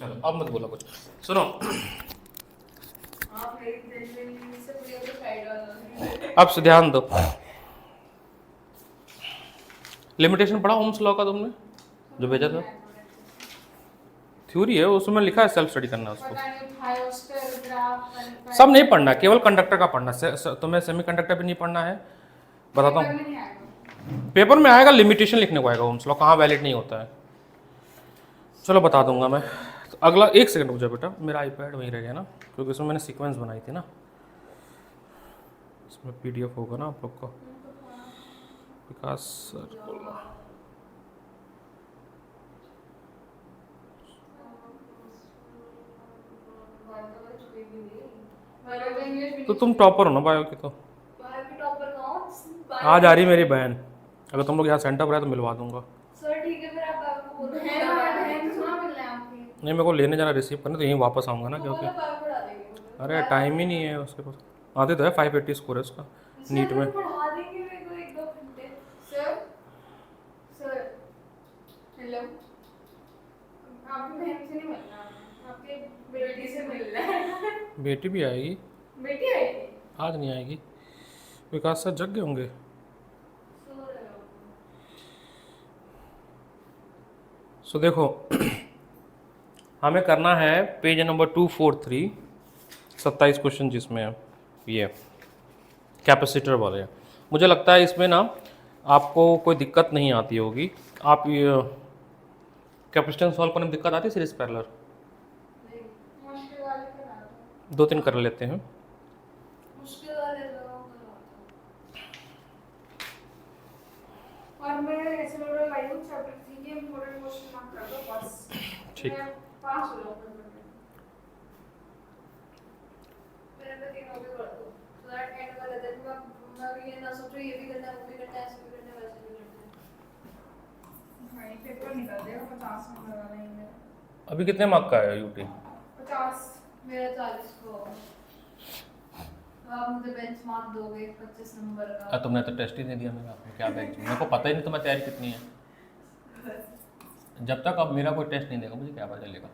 चलो अब मत बोलो कुछ, सुनो अब से ध्यान दो। लिमिटेशन पढ़ा ओम्स लॉ का तुमने जो भेजा था? थ्योरी है, उसमें लिखा है सेल्फ स्टडी करना है उसको। सब नहीं पढ़ना, केवल कंडक्टर का पढ़ना। तुम्हें सेमीकंडक्टर भी नहीं पढ़ना है, बताता हूँ। पेपर में आएगा, लिमिटेशन लिखने को आएगा, ओम्स लॉ कहाँ वैलिड नहीं होता है। चलो बता दूंगा मैं। तो अगला 1 सेकंड रुक जाओ बेटा, मेरा आईपैड वहीं रह गया ना, क्योंकि इसमें मैंने सीक्वेंस बनाई थी ना, इसमें पीडीएफ होगा ना आप लोग को। विकास सर बोला तो तुम टॉपर हो ना बायो की, तो आज आ रही मेरी बहन, अगर तुम लोग यहाँ सेंटर पर है तो मिलवा दूंगा। सर ठीक है, फिर आप बाबू को बोलो। नहीं मेरे को लेने जाना, रिसीव करने, तो यहीं वापस आऊँगा ना, क्योंकि अरे टाइम ही नहीं है उसके पास। आते तो है 580 स्कोर है उसका नीट में। पढ़ा देंगे मेरे को 1-2 घंटे। सर सर हेलो, आपकी बहन से नहीं मिलना, आपकी बेटी से मिलना है। बेटी भी आएगी? बेटी आएगी आज नहीं आएगी, विकास सर जग गए होंगे। सो देखो हमें करना है पेज नंबर 243, 27 क्वेश्चन जिसमें ये कैपेसिटर वाले हैं। मुझे लगता है इसमें ना आपको कोई दिक्कत नहीं आती होगी। आप ये कैपेसिटेंस सॉल्व करने में दिक्कत आती है सीरीज पैरेलल? मुश्किल वाले करा दो। 2-3 कर लेते हैं। मुश्किल वाले और मैं ऐसे नोट लाई हूँ चैप्टर 3 के इंपॉर्टेंट क्वेश्चन मार्क कर दो बस। ठीक। मैं पास हो जाऊंगा मेरे पे 3 भी कर दो, सो दैट एंड वाले दिन मैं भी ये ना सोचो ये भी करना है वो भी करना है ऐसे भी करना है वैसे भी करना है। भाई पेपर निकल देगा 50 नंबर वाला ही मेरा। अभी कितने मार्क का है यूटी? 50, मेरा 40 को। आप मुझे बेंचमार्क दोगे 25 नंबर का। तुमने तो टेस्ट ही नहीं दिया मेरा, क्या बेंच, मेरे को पता ही नहीं तुम्हारी तैयारी कितनी है। जब तक अब मेरा कोई टेस्ट नहीं देगा मुझे क्या पता चलेगा।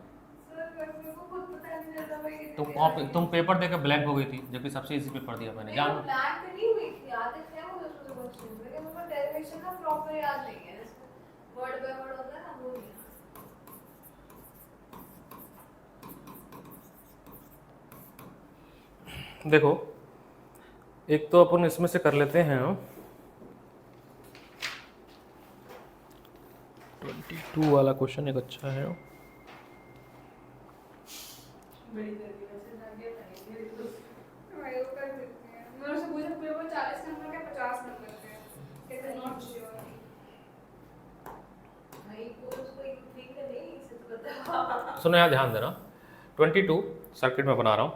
मेरे को खुद पता नहीं चलता भाई। तुम पेपर देकर ब्लैंक हो गई थी, जबकि सबसे इजी पेपर दिया मैंने, जान। ब्लैंक नहीं हुई थी, याद है मुझे उसको क्वेश्चन, लेकिन मुझे डेरिवेशन का प्रॉपर याद नहीं है, वर्ड बाय वर्ड होता है ना वो नहीं। देखो एक तो अपन इसमें से कर लेते हैं 22 वाला क्वेश्चन, एक अच्छा है। बड़ी जल्दी वैसे जाके नहीं तो मैं वो कर देते हैं। मैं उससे पूछा पेपर 40 नंबर के 50 नंबर के, कहते नॉट श्योर। भाई वो उसको ठीक है नहीं इसे तो बता। सुनो यहाँ ध्यान देना, 22 सर्किट में बना रहा हूँ।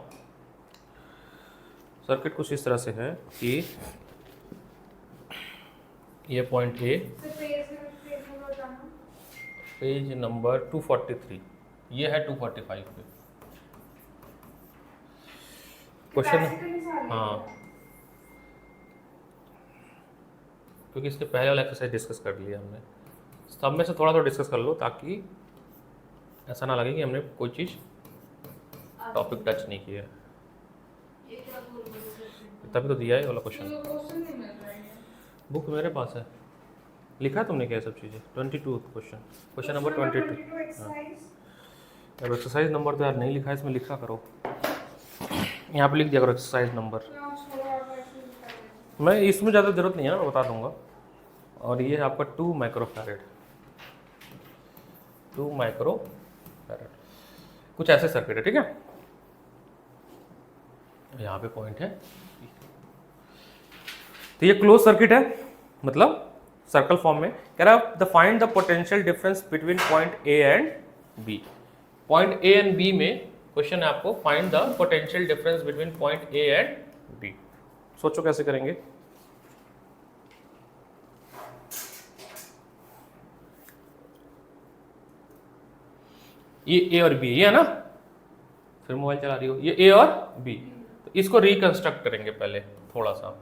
सर्किट कुछ इस तरह से है कि ये पॉइंट ए, पेज नंबर 243, ये है 245 पे क्वेश्चन। हाँ क्योंकि इसके पहले वाला एक्सरसाइज डिस्कस कर लिया हमने, सब में से थोड़ा थोड़ा डिस्कस कर लो ताकि ऐसा ना लगे कि हमने कोई चीज़ टॉपिक टच नहीं किया। तभी तो दिया है वाला क्वेश्चन। बुक मेरे पास है, लिखा है तुमने क्या सब चीज़ें। 22 क्वेश्चन नंबर 22। हाँ अब एक्सरसाइज नंबर तो यार नहीं लिखा है इसमें, लिखा करो, यहाँ पे लिख दिया करो एक्सरसाइज नंबर। मैं इसमें ज़्यादा ज़रूरत नहीं है ना, मैं बता दूंगा। और ये है आपका 2 माइक्रोफैरेड, 2 माइक्रोफैरेड, कुछ ऐसे सर्किट है, ठीक है। यहाँ पे पॉइंट है, तो ये क्लोज सर्किट है, मतलब सर्कल फॉर्म में। कह रहा है the find the potential difference between point A and B. Point A and B में क्वेश्चन है आपको, find the potential difference between point A and B. सोचो कैसे करेंगे। ये ए और बी, ये है ना, फिर मोबाइल चला रही हो, ये ए और बी, तो इसको रिकंस्ट्रक्ट करेंगे पहले थोड़ा सा।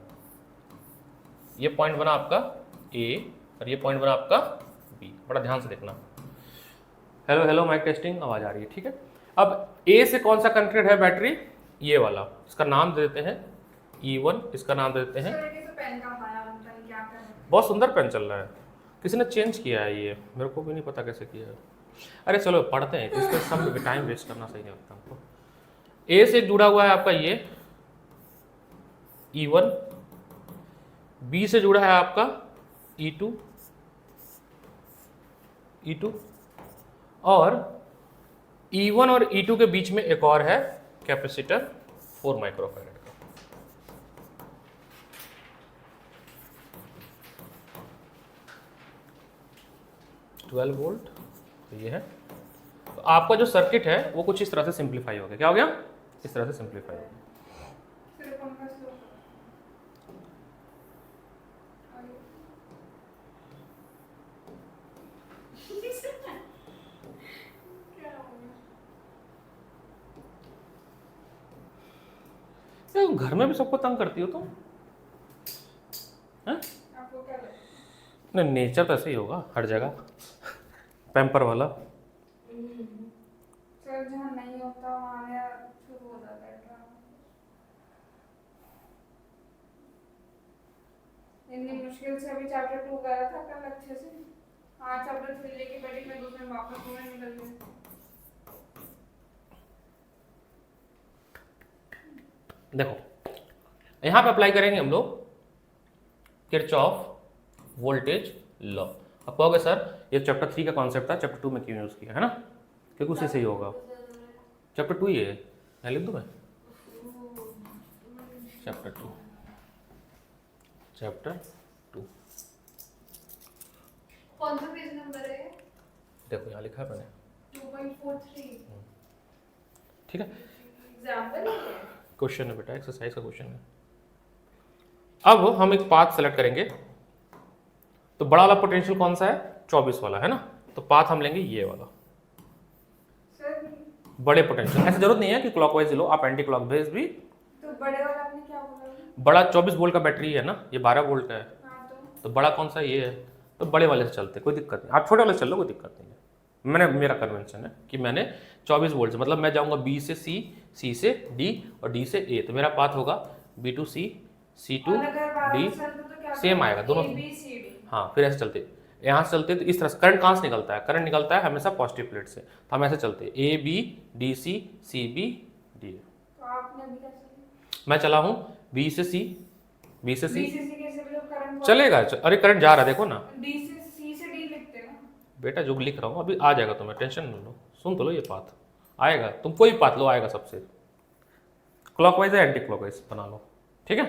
ये पॉइंट बना आपका ए और ये पॉइंट बना आपका बी, बड़ा ध्यान से देखना। हेलो हेलो माइक टेस्टिंग, आवाज़ आ रही है, ठीक है। अब ए से कौन सा कनेक्टेड है बैटरी, ये वाला, इसका नाम दे देते हैं E1, इसका नाम दे देते हैं। सर ये तो पेन का खाया, पता नहीं क्या कर रहे हैं। बहुत सुंदर पेन चल रहा है, किसी ने चेंज किया है ये, मेरे को भी नहीं पता कैसे किया है। अरे चलो पढ़ते हैं, इसमें सब में टाइम वेस्ट करना सही नहीं लगता हमको। ए से जुड़ा हुआ है आपका ये E1, बी से जुड़ा है आपका E2, और E1 और E2 के बीच में एक और है कैपेसिटर 4 माइक्रोफैरेड का। ट्वेल्व वोल्ट, तो ये है। तो आपका जो सर्किट है वो कुछ इस तरह से सिंप्लीफाई हो गया। क्या हो गया? इस तरह से सिंप्लीफाई हो गया। सिर्फ पंखा स्लो क्या हो गया? ये घर में भी सबको तंग करती हो तुम? हैं? आपको क्या लगता है? नहीं, नेचर तो ऐसे ही होगा हर जगह, पैम्पर वाला। सर जहाँ नहीं होता वहाँ या शुरू हो जाता है ड्रामा। इतनी मुश्किल से अभी चैप्टर 2 करा था कल अच्छे से, आज चैप्टर 3 लेके बैठी, मैं दूसरे में वापस पूरा निकल गई। देखो यहाँ पे अप्लाई करेंगे हम लोग किरचॉफ वोल्टेज लॉ। अब कहोगे सर ये चैप्टर 3 का कॉन्सेप्ट था, चैप्टर 2 में क्यों यूज़ किया, है ना, क्योंकि उसी से ही होगा। चैप्टर 2 ही है, मैं लिख दूँ मैं चैप्टर 2 कौन सा पेज नंबर है? देखो यहाँ लिखा है मैंने, 2.43 ठीक है। एग्जांपल है। क्वेश्चन है बेटा, एक्सरसाइज का क्वेश्चन है। अब हम एक पाथ सेलेक्ट करेंगे, तो बड़ा वाला पोटेंशियल कौन सा है, 24 वाला है ना, तो पाथ हम लेंगे ये वाला सर बड़े पोटेंशियल। ऐसे जरूरत नहीं है कि क्लॉकवाइज लो, आप एंटी क्लॉकवाइज भी। तो बड़े वाला आपने क्या बोला? बड़ा 24 वोल्ट का बैटरी है ना, ये 12 वोल्ट का है, हाँ तो बड़ा कौन सा ये है, तो बड़े वाले से चलते, कोई दिक्कत नहीं। आप छोटे वाले से चल लो, कोई दिक्कत नहीं है। मेरा कन्वेंशन है कि मैंने 24 वोल्ट से, मतलब मैं जाऊंगा बी से सी, सी से डी और डी से ए, तो मेरा पाथ होगा B to C, C to D, same आएगा दोनों। हाँ, फिर ऐसे चलते, यहाँ से चलते तो इस तरह से करंट कहाँ से निकलता है, करंट निकलता है हमेशा पॉजिटिव प्लेट से, तो हम ऐसे चलते A B D C, C B D A. तो आपने अभी कैसे? मैं चला हूँ बी से सी, बी से सी, बीसीसी कैसे भी करंट चलेगा। अरे करंट जा रहा है, देखो ना डी से सी से डी लिखते हैं ना बेटा, जो लिख रहा हूँ अभी आ जाएगा तुम्हें, टेंशन नहीं लो, सुन तो लो, ये पाथ आएगा, तुम कोई पाथ लो आएगा सबसे, क्लॉकवाइज या एंटी क्लॉकवाइज बना लो, ठीक है।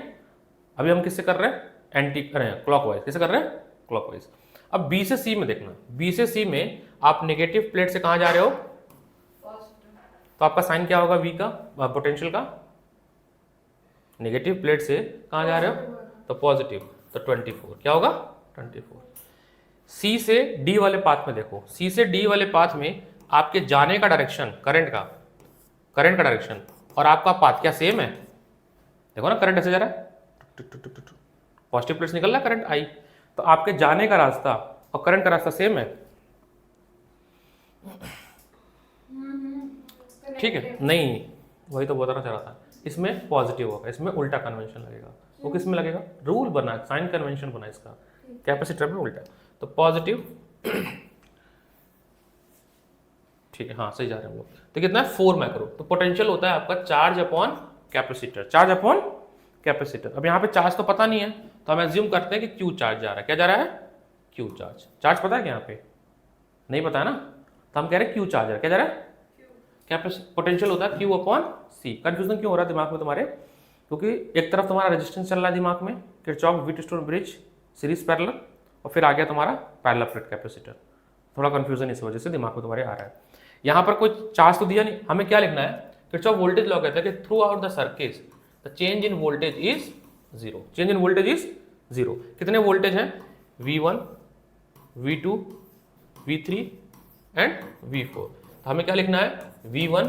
अभी हम किससे कर रहे हैं, एंटी क्लॉकवाइज, किससे कर रहे हैं, क्लॉकवाइज। अब बी से सी में देखना, बी से सी में आप नेगेटिव प्लेट से कहाँ जा रहे हो, तो आपका साइन क्या होगा, वी का पोटेंशियल का, नेगेटिव प्लेट से कहाँ जा रहे हो, तो पॉजिटिव, तो 24 क्या होगा, 24। सी से डी वाले पाथ में देखो, सी से डी वाले पाथ में आपके जाने का डायरेक्शन, करंट का डायरेक्शन और आपका पाथ क्या सेम है, देखो ना करंट ऐसे जा रहा है, पॉजिटिव प्लेट से निकल रहा है करंट आई, तो आपके जाने का रास्ता और करंट का रास्ता सेम है, ठीक है। नहीं, वही तो बताना चाह रहा था, इसमें पॉजिटिव होगा, इसमें उल्टा कन्वेंशन लगेगा। वो किस में लगेगा, रूल बना, साइन कन्वेंशन बना इसका, कैपेसिटर में उल्टा, तो पॉजिटिव, ठीक है, हाँ सही जा रहे हैं हम लोग। तो कितना है 4 माइक्रो, तो पोटेंशियल होता है आपका charge upon capacitor, charge upon capacitor. अब यहाँ पे चार्ज तो पता नहीं है, तो हम एज्यूम करते हैं कि क्यू चार्ज जा रहा है, क्या जा रहा है, क्यू चार्ज। चार्ज पता है क्या यहाँ पे, नहीं पता है ना, तो हम कह रहे हैं क्यू चार्ज, क्या जा रहा है, पोटेंशियल होता है क्यू अपॉन सी। कंफ्यूजन क्यों हो रहा है दिमाग में तुम्हारे, क्योंकि एक तरफ तुम्हारा रेजिस्टेंस चल रहा है दिमाग में, Kirchhoff Wheatstone bridge series parallel, और फिर आ गया तुम्हारा पैरेलल प्लेट कैपेसिटर, थोड़ा कंफ्यूजन इस वजह से दिमाग में तुम्हारे आ रहा है। यहाँ पर कोई चार्ज तो दिया नहीं, हमें क्या लिखना है, किरचॉफ वोल्टेज लॉ कहता है कि through out the circuit the change in voltage is zero, change in voltage is zero. कितने वोल्टेज हैं, V1, V2, V3 and V4, तो हमें क्या लिखना है, V1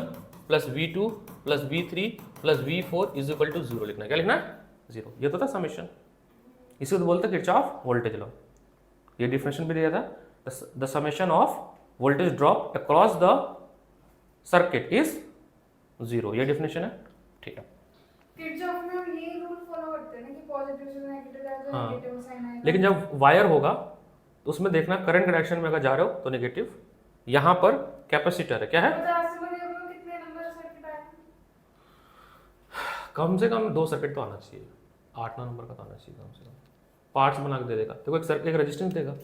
plus V2 plus V3 plus V4 is equal to zero लिखना है, क्या लिखना है, जीरो। ये तो था समेशन, इसी को बोलते हैं किरचॉफ वोल्टेज लॉ। ये डिफिनेशन भी दिया था, the summation of voltage drop across the circuit is 0। ये डेफिनेशन है, ठीक है। किरचॉफ में हम ये रूल फॉलो करते हैं ना कि पॉजिटिव से नेगेटिव जाएगा तो हाँ। नेगेटिव साइन आएगा। लेकिन जब वायर होगा तो उसमें देखना करंट डायरेक्शन में अगर जा रहे हो तो नेगेटिव, यहाँ पर कैपेसिटर है, क्या है, 50 से बड़े में कितने नंबर सर्किट आए? कम से कम 2 सर्किट तो आना चाहिए, 8-9 नंबर का तो आना चाहिए कम से कम। पार्ट्स बना के दे देगा, देखो एक सर्किट, एक रेजिस्टेंस देगा,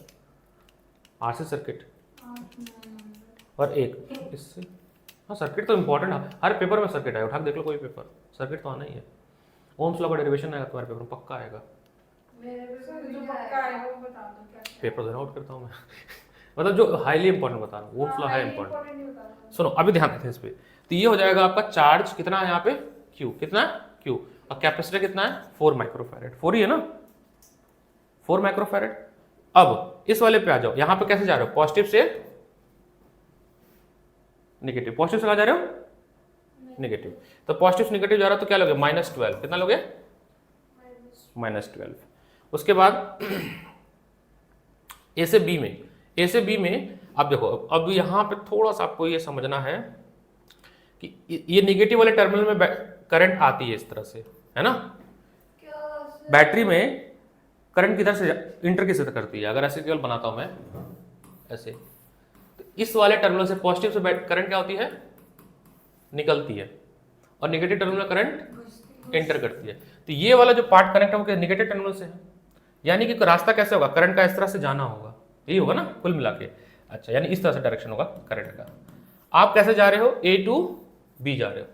RC सर्किट 8-9 नंबर। और एक इससे। हाँ सर्किट तो इंपॉर्टेंट है, हर पेपर में सर्किट आएगा, उठा के देख लो कोई पेपर, सर्किट तो आना ही है। ओम्स लॉ का डेरिवेशन आएगा तुम्हारे पेपर में, पक्का आएगा। मेरे पे जो पक्का आएगा वो बता दो क्या क्या पेपर देना आउट करता हूँ मैं मतलब जो हाईली इंपॉर्टेंट बता रहा हूँ, ओम्स लॉ है इंपॉर्टेंट। इंपॉर्टेंट नहीं बता रहा। सुनो अभी ध्यान देते हैं इस पे। तो ये हो जाएगा आपका चार्ज कितना है यहाँ पे, Q कितना है, Q, और कैपेसिटर कितना है 4 माइक्रोफैरेड, 4 ही है ना, 4 माइक्रोफैरेड। अब इस वाले पे आ जाओ, यहाँ पे कैसे जा रहे हो, पॉजिटिव से नेगेटिव, पॉजिटिव से कहाँ जा रहे हो, नेगेटिव। तो पॉजिटिव से नेगेटिव जा रहा है तो क्या लोगे, -12, कितना लोगे, -12। उसके बाद ए से बी में, ए से बी में अब देखो, अब यहाँ पे थोड़ा सा आपको ये समझना है कि ये नेगेटिव वाले टर्मिनल में करंट आती है इस तरह से, है ना। क्या से बैटरी में करंट किधर से इंटर किस तरह करती है, अगर ऐसे केवल बनाता हूं मैं ऐसे, तो इस वाले टर्मिनल से पॉजिटिव से करंट क्या होती है, निकलती है, और नेगेटिव टर्मिनल करंट एंटर करती है। तो ये वाला जो पार्ट कनेक्ट है वो नेगेटिव टर्मिनल से है, यानी कि रास्ता कैसे होगा, करंट का इस तरह से जाना होगा, यही होगा ना कुल मिला के। अच्छा, यानी इस तरह से डायरेक्शन होगा करंट का। आप कैसे जा रहे हो, A टू B जा रहे हो,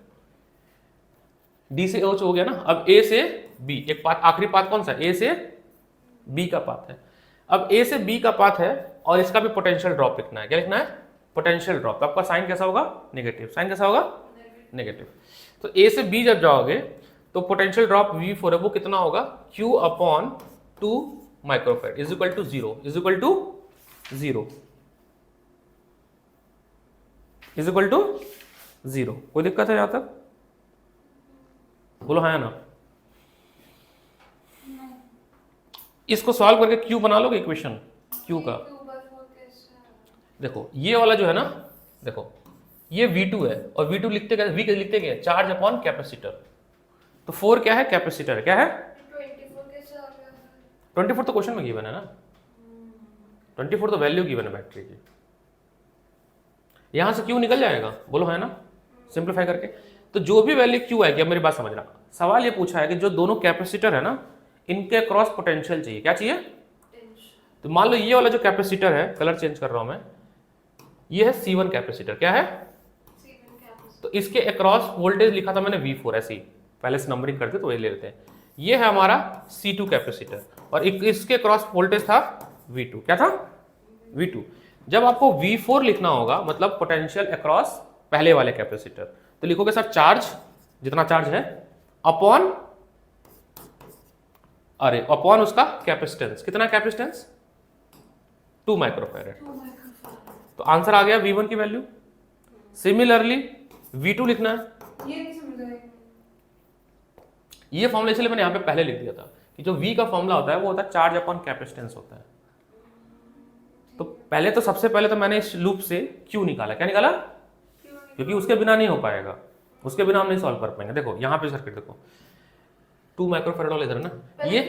D से O हो गया ना। अब A से B, एक पाथ, आखिरी पाथ कौन सा है, A से B का पाथ है। अब A से B का पाथ है और इसका भी पोटेंशियल ड्रॉप लिखना है, क्या लिखना है, पोटेंशियल ड्रॉप। आपका साइन कैसा होगा, नेगेटिव, साइन कैसा होगा, नेगेटिव। तो A से B जब जाओगे तो पोटेंशियल ड्रॉप V4 है, वो कितना होगा, Q/2 microfarad is equal to 0, is equal to 0, is equal to 0। कोई दिक्कत है यहां तक, बोलो हाँ या ना। इसको सॉल्व करके Q बना लोगे इक्वेशन Q का। देखो ये वाला जो है ना, देखो ये V2 है और V2 लिखते क्या, V लिखते क्या, चार्ज अपॉन कैपेसिटर। तो 4 क्या है, कैपेसिटर, क्या है 24, तो क्वेश्चन में गिवन है ना, 24 तो वैल्यू गिवन है बैटरी की। यहां से Q निकल जाएगा, बोलो है ना, सिंप्लीफाई करके। तो जो भी वैल्यू Q है, क्या मेरी बात समझना, सवाल ये पूछा है कि जो दोनों कैपेसिटर है ना, इनके क्रॉस पोटेंशियल चाहिए, क्या चाहिए। तो मान लो ये वाला जो कैपेसिटर है, कलर चेंज कर रहा हूं मैं, ये है C1 कैपेसिटर, क्या है, तो इसके अक्रॉस वोल्टेज लिखा था मैंने V4, ऐसे ही पहले से नंबरिंग करते तो वही ले लेते हैं। ये है हमारा C2 कैपेसिटर और इसके क्रॉस वोल्टेज था V2, क्या था, V2। जब आपको V4 लिखना होगा, मतलब पोटेंशियल अक्रॉस पहले वाले कैपेसिटर, तो लिखोगे सर चार्ज, जितना चार्ज है अपॉन, अरे अपॉन उसका कैपेसिटेंस, कितना कैपेसिटेंस, 2 माइक्रोफैराड। तो आंसर आ गया V1 की वैल्यू। सिमिलरली V2 लिखना है, ये नहीं समझ आया। ये फॉर्मूला इसलिए मैंने यहाँ पे पहले लिख दिया था कि जो V का फॉर्मूला होता है वो होता है चार्ज अपॉन कैपेसिटेंस होता है। तो पहले तो सबसे पहले तो मैंने इस लूप से Q निकाला, क्या निकाला, क्योंकि उसके बिना नहीं हो पाएगा, उसके बिना हम नहीं सॉल्व कर पाएंगे। देखो यहाँ पे सर्किट देखो, 2 माइक्रोफैराड वाला इधर ना, ये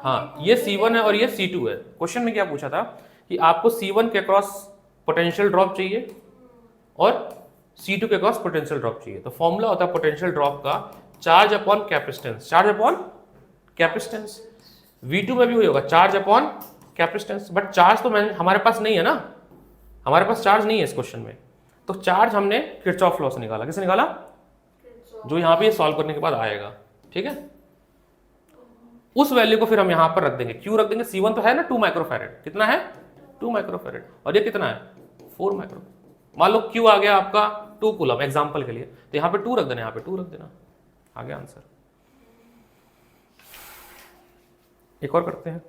हाँ ये C1 है और ये C2 है। क्वेश्चन में क्या पूछा था कि आपको C1 के अक्रॉस पोटेंशियल ड्रॉप चाहिए और C2 के अक्रॉस पोटेंशियल ड्रॉप चाहिए। तो फॉर्मूला होता है पोटेंशियल ड्रॉप का charge upon capacitance, charge upon capacitance. V2 में भी वही होगा, charge upon capacitance. But charge तो हमारे पास नहीं है ना, हमारे पास चार्ज नहीं है इस क्वेश्चन में। तो चार्ज हमने किरचॉफ लॉ से निकाला, किससे निकाला, जो यहाँ पे सॉल्व करने के बाद आएगा, ठीक है। उस वैल्यू को फिर हम यहाँ पर रख देंगे, Q रख देंगे। C1 तो है ना 2 माइक्रोफैराड, कितना है 2 माइक्रोफैराड, और ये कितना है 4 माइक्रो। मान लो Q आ गया आपका 2 कूलम एग्जांपल के लिए, तो यहाँ पे 2 रख देना, यहाँ पे 2 रख देना, आ गया आंसर। एक और करते हैं,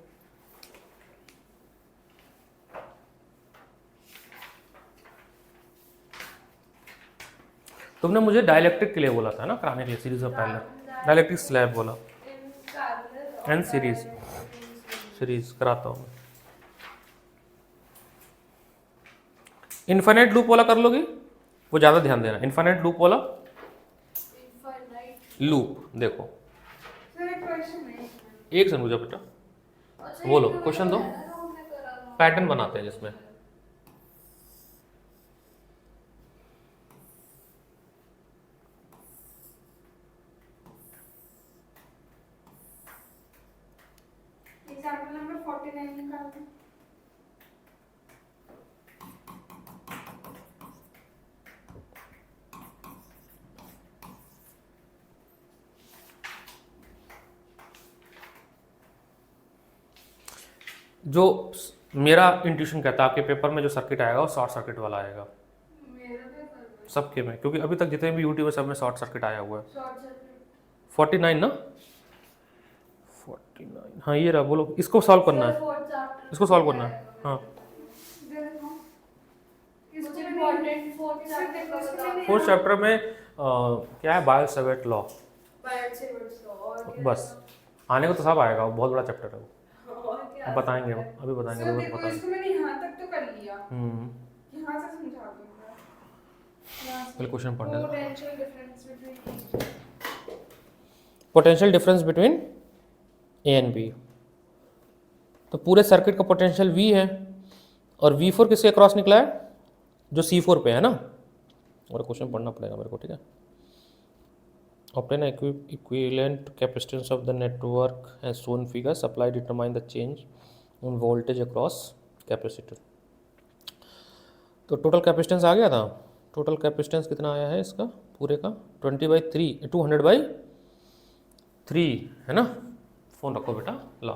तुमने मुझे डाइलेक्ट्रिक के लिए बोला था ना कराने के लिए, सीरीज में पहले डाइलेक्ट्रिक स्लैब बोला, एन सीरीज कराता हूँ। इन्फाइनाइट लूप वाला कर लोगी, वो ज़्यादा ध्यान देना। इन्फाइनाइट लूप वाला इनफाइनाइट। लूप देखो, सर एक क्वेश्चन है। एक सेकंड रुको बेटा, अच्छा, बोलो ये क्वेश्चन दो। है ना जो हमने करा था। पैटर्न बनाते हैं जिसमें एग्जांपल नंबर 49 निकालते हैं। जो मेरा इंट्यूशन कहता है आपके पेपर में जो सर्किट आएगा वो शॉर्ट सर्किट वाला आएगा मेरा पेपर में सबके में, क्योंकि अभी तक जितने भी यूट्यूब है सब में शॉर्ट सर्किट आया हुआ है। शॉर्ट सर्किट 49 ना, 49 हाँ ये रहा। बोलो इसको सॉल्व करना है, फोर्थ चैप्टर इसको सॉल्व करना है। हाँ इसको इम्पोर्टेंट फोर्थ चैप्टर का बताओ। फोर्थ चैप्टर में क्या है, बायो सेवर्ट लॉ। बायट से वर्ड्स और क्या बस आने को तो सब आएगा, बहुत बड़ा चैप्टर है वो। और क्या अब बताएंगे, अभी बताएंगे, सर अभी देखो बताएंगे। इसको मैंने यहाँ तक तो कर लिया, हम्म यहाँ से समझा दूंगा। पहले क्वेश्चन पढ़ने दो। Potential difference between potential difference between A and B, तो पूरे सर्किट का पोटेंशियल V है और V4 किसके क्रॉस निकला है, जो C4 पे है ना। और क्वेश्चन पढ़ना पड़ेगा मेरे को, ठीक है। obtain equivalent capacitance of the network as shown figure, supply determine the change in voltage across capacitor। तो टोटल कैपेसिटेंस आ गया था। टोटल कैपेसिटेंस कितना आया है इसका पूरे का 20/3 200/3 है ना। फ़ोन रखो बेटा, लो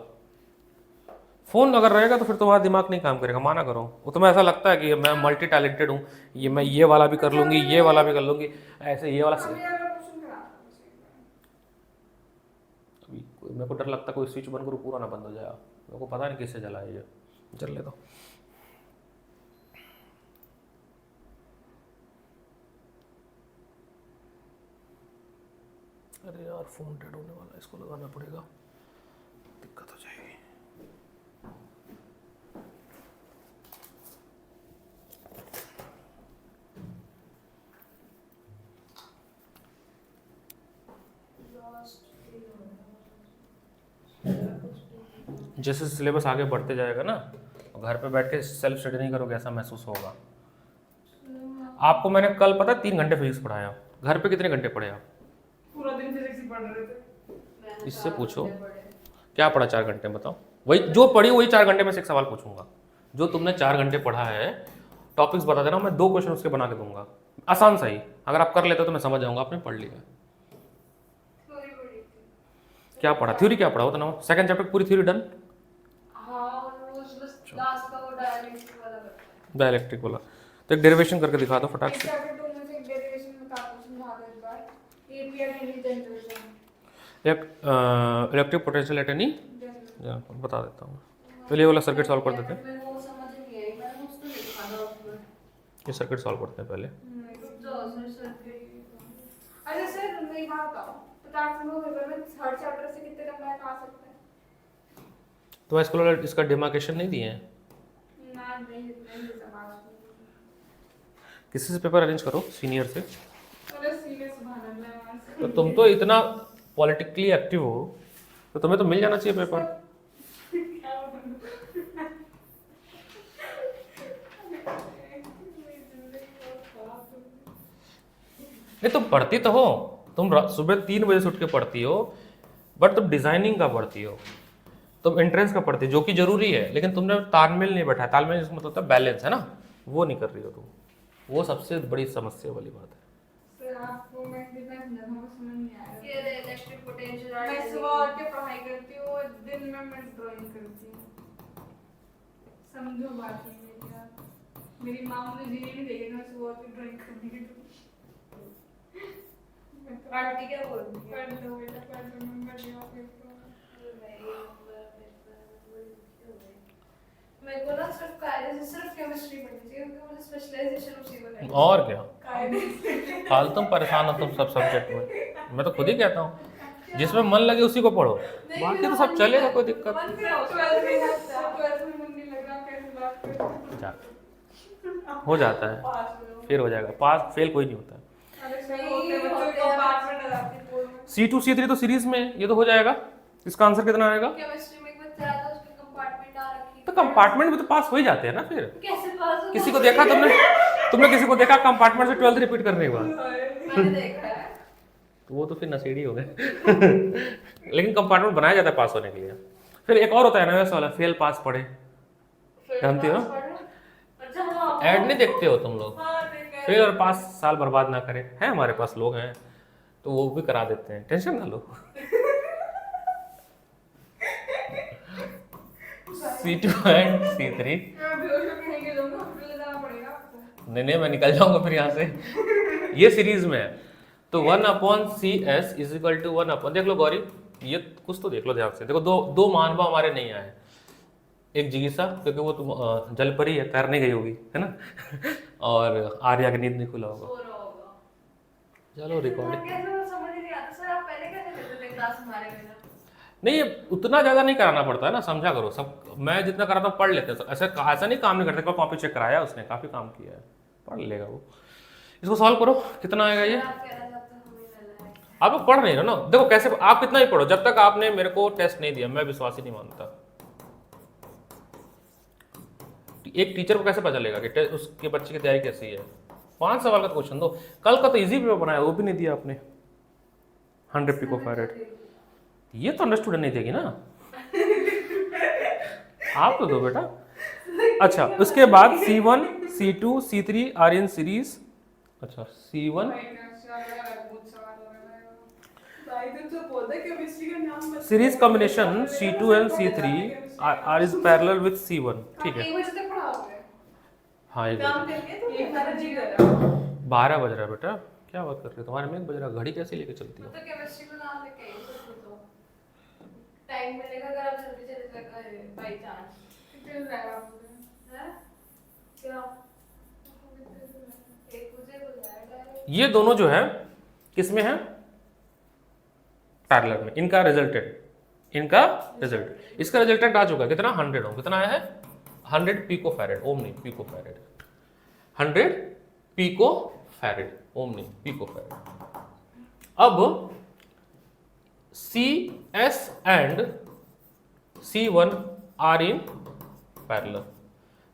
फ़ोन अगर रहेगा तो फिर तुम्हारा दिमाग नहीं काम करेगा, माना करो। वो तुम्हें ऐसा लगता है कि मैं मल्टी टैलेंटेड हूँ, ये मैं ये वाला भी कर लूँगी, ये वाला भी कर लूँगी, ऐसे ये वाला अभी अगर क्वेश्चन करा अभी मेरे को डर लगता है कोई स्विच बंद करूँ पूरा ना बंद हो जाएगा। मेरे को पता नहीं किससे जला है ये, चल ले दो। अरे यार फ़ोन डेड होने वाला है, इसको लगाना पड़ेगा, दिक्कत हो जाएगी। जैसे सिलेबस आगे बढ़ते जाएगा ना, घर पे बैठ के सेल्फ स्टडी नहीं करोगे ऐसा महसूस होगा। आपको मैंने कल पता 3 घंटे फिजिक्स पढ़ाया, घर पे कितने घंटे पढ़े आप? पूरा दिन फिजिक्स ही पढ़ रहे थे। इससे पूछो क्या पढ़ा 4 घंटे, बताओ। वही जो पढ़ी वही 4 घंटे में से एक सवाल पूछूंगा। जो तुमने 4 घंटे पढ़ा है टॉपिक्स बता देना, मैं 2 क्वेश्चन उसके बना के दूंगा, आसान सा ही। अगर आप कर लेते हो तो मैं समझ जाऊंगा आपने पढ़ लिया। क्या पढ़ा, थ्योरी क्या पढ़ा होता ना। सेकंड चैप्टर पूरी थ्योरी डन। लास्ट का वो डायरेक्ट वाला करते हैं। डायइलेक्ट्रिक वाला तो एक डेरिवेशन करके दिखा दो फटाक एक से। चैप्टर 2 में से एक डेरिवेशन में का समझा दो एक बार। एपीआर एनर्जी जनरेशन एक इलेक्ट्रिक पोटेंशियल एट एनी, बता देता हूँ। पहले ये वाला सर्किट सॉल्व कर देते हैं, मेरे को वो समझ नहीं आई, मैंने कुछ तो लिखा था उसमें। ये सर्किट सॉल्व करते हैं पहले। तो सर सर्किट। अच्छा सर मेरी बात बताओ, पचास नंबर पेपर में थर्ड चैप्टर से कितने नंबर आ सकते हैं? तो इसको इसका डिमार्केशन नहीं दिए हैं, ना नहीं इतने ही समाज किसी से पेपर अरेंज करो सीनियर से। अरे सीरियस सुभान अल्लाह। तो तुम तो इतना पॉलिटिकली एक्टिव हो तो तुम्हें तो मिल जाना चाहिए पेपर। क्या बोलूं? नहीं तुम पढ़ती तो हो, तुम सुबह 3 बजे से उठ के पढ़ती हो, बट तुम डिजाइनिंग का पढ़ती हो, तुम एंट्रेंस का पढ़ती हो, जो कि जरूरी है, लेकिन तुमने तालमेल नहीं बैठा है। तालमेल इसका मतलब होता है बैलेंस, है ना, वो नहीं कर रही हो तुम। वो सबसे बड़ी समस्या वाली बात है। सर आपको मैं कितना समझाऊं समझ नहीं आ रहा। ये इलेक्ट्रिक पोटेंशियल मैं सुबह उठ के पढ़ाई करती हूँ और दिन में मैं ड्राइंग करती हूँ। समझो बात ही मेरी यार। मेरी माँ मुझे जीने नहीं देगी मैं सुबह उठ के ड्राइंग करने के लिए। आंटी क्या बोलती है? पढ़ लो बेटा पढ़ लो, नंबर दियो पेपर। मेरे को ना सिर्फ कायदे से सिर्फ केमिस्ट्री पढ़नी चाहिए क्योंकि मुझे स्पेशलाइजेशन उसी में करनी है। और क्या कायदे से हाल तुम परेशान हो तुम सब सब्जेक्ट में, मैं तो खुद ही कहता हूँ जिसमें मन लगे उसी को पढ़ो, बाकी तो सब चलेगा, कोई दिक्कत ट्वेल्थ में मन नहीं लग रहा, कैसे बात करूं? जा। हो जाता है, पास में हो। फिर हो जाएगा, पास फेल कोई नहीं होता है। अरे सर होते बच्चों को कंपार्टमेंट आ जाती है पूल में। C2 C3 तो सीरीज में है, ये तो हो जाएगा। इसका आंसर कितना आएगा? केमिस्ट्री में एक बच्चा आया था, उसकी कंपार्टमेंट आ रखी तो कंपार्टमेंट में तो पास हो ही जाते हैं ना फिर। कैसे पास हुआ? किसी को देखा तुमने किसी को देखा कंपार्टमेंट से 12th रिपीट करने के बाद? मैंने देखा है। तो वो तो फिर नशेड़ी हो गए। लेकिन कंपार्टमेंट बनाया जाता है पास होने के लिए। फिर एक और होता है ना वैसा वाला, फेल पास पढ़े, जानती हो? अच्छा हाँ। ऐड नहीं देखते हो तुम लोग? हाँ देखा है। फेल और पास साल बर्बाद ना करें, है हमारे पास लोग हैं तो वो भी करा देते हैं, टेंशन ना लो। C2 and C3। मैं बेहोश होके नहीं गिरूंगा, हॉस्पिटल जाना पड़ेगा आपको। नहीं मैं निकल जाऊंगा फिर यहाँ से। ये सीरीज में है तो 1/CS इज इक्वल टू 1/, देख लो गौरी, ये कुछ तो देख लो ध्यान से। देखो दो मानवा हमारे नहीं आए, एक जिगीसा क्योंकि वो तुम जलपरी है, तैरने गई होगी, है ना। और आर्या का नींद नहीं खुला होगा। सो रहा होगा। चलो रिकॉर्डिंग कैसे समझ नहीं आता सर, आप पहले कैसे करते थे क्लास हमारे में? नहीं, ये उतना ज़्यादा नहीं कराना पड़ता है ना, समझा करो सब। मैं जितना कराता हूँ पढ़ लेते हैं, ऐसा नहीं काम नहीं करते। कॉपी चेक कराया उसने, काफ़ी काम किया है, पढ़ लेगा वो। इसको सॉल्व करो, कितना आएगा ये? आप कहना चाहते हो हमें लेना है। आप लोग पढ़ रहे हो ना, देखो कैसे, आप कितना ही पढ़ो, जब तक आपने मेरे को टेस्ट नहीं दिया मैं विश्वास ही नहीं मानता। एक टीचर को कैसे पता चलेगा कि उसके बच्चे की तैयारी कैसी है? 5 सवाल का क्वेश्चन दो। कल का तो इजी पेपर बनाया, वो भी नहीं दिया आपने। 100 पिकोफैरेड, ये तो अंडरस्टूड नहीं देगी ना। आप तो दो बेटा। अच्छा, उसके बाद C1 C2 C3 are in series. अच्छा C1 series combination C2 and C3 are is parallel with C1, ठीक है। 1 बजे तक पढ़ाओगे? हाँ, एक काम बजे। करके तो एक सारा जी कर रहा हूँ। 12 बज रहा है बेटा, क्या बात कर रहे हो? तुम्हारे में 1 बज रहा, घड़ी कैसे लेके चलती हो? तो केमिस्ट्री को नाम लेके आई सर, तो टाइम मिलेगा अगर आप जल्दी चले जाए बाय चांस। कितने बजे आएगा आपको? है क्या? 1 बजे हो जाएगा। ये दोनों जो है किसमें है? पैरेलल में। इनका रिजल्टेंट, इसका रिजल्टेंट आ चुका है कितना? 100 ओम। कितना आया है? 100 पिकोफैरेड, ओम नहीं पिकोफैरेड। 100 पिकोफैरेड, ओम नहीं पिकोफैरेड। अब CS and C1 are in parallel,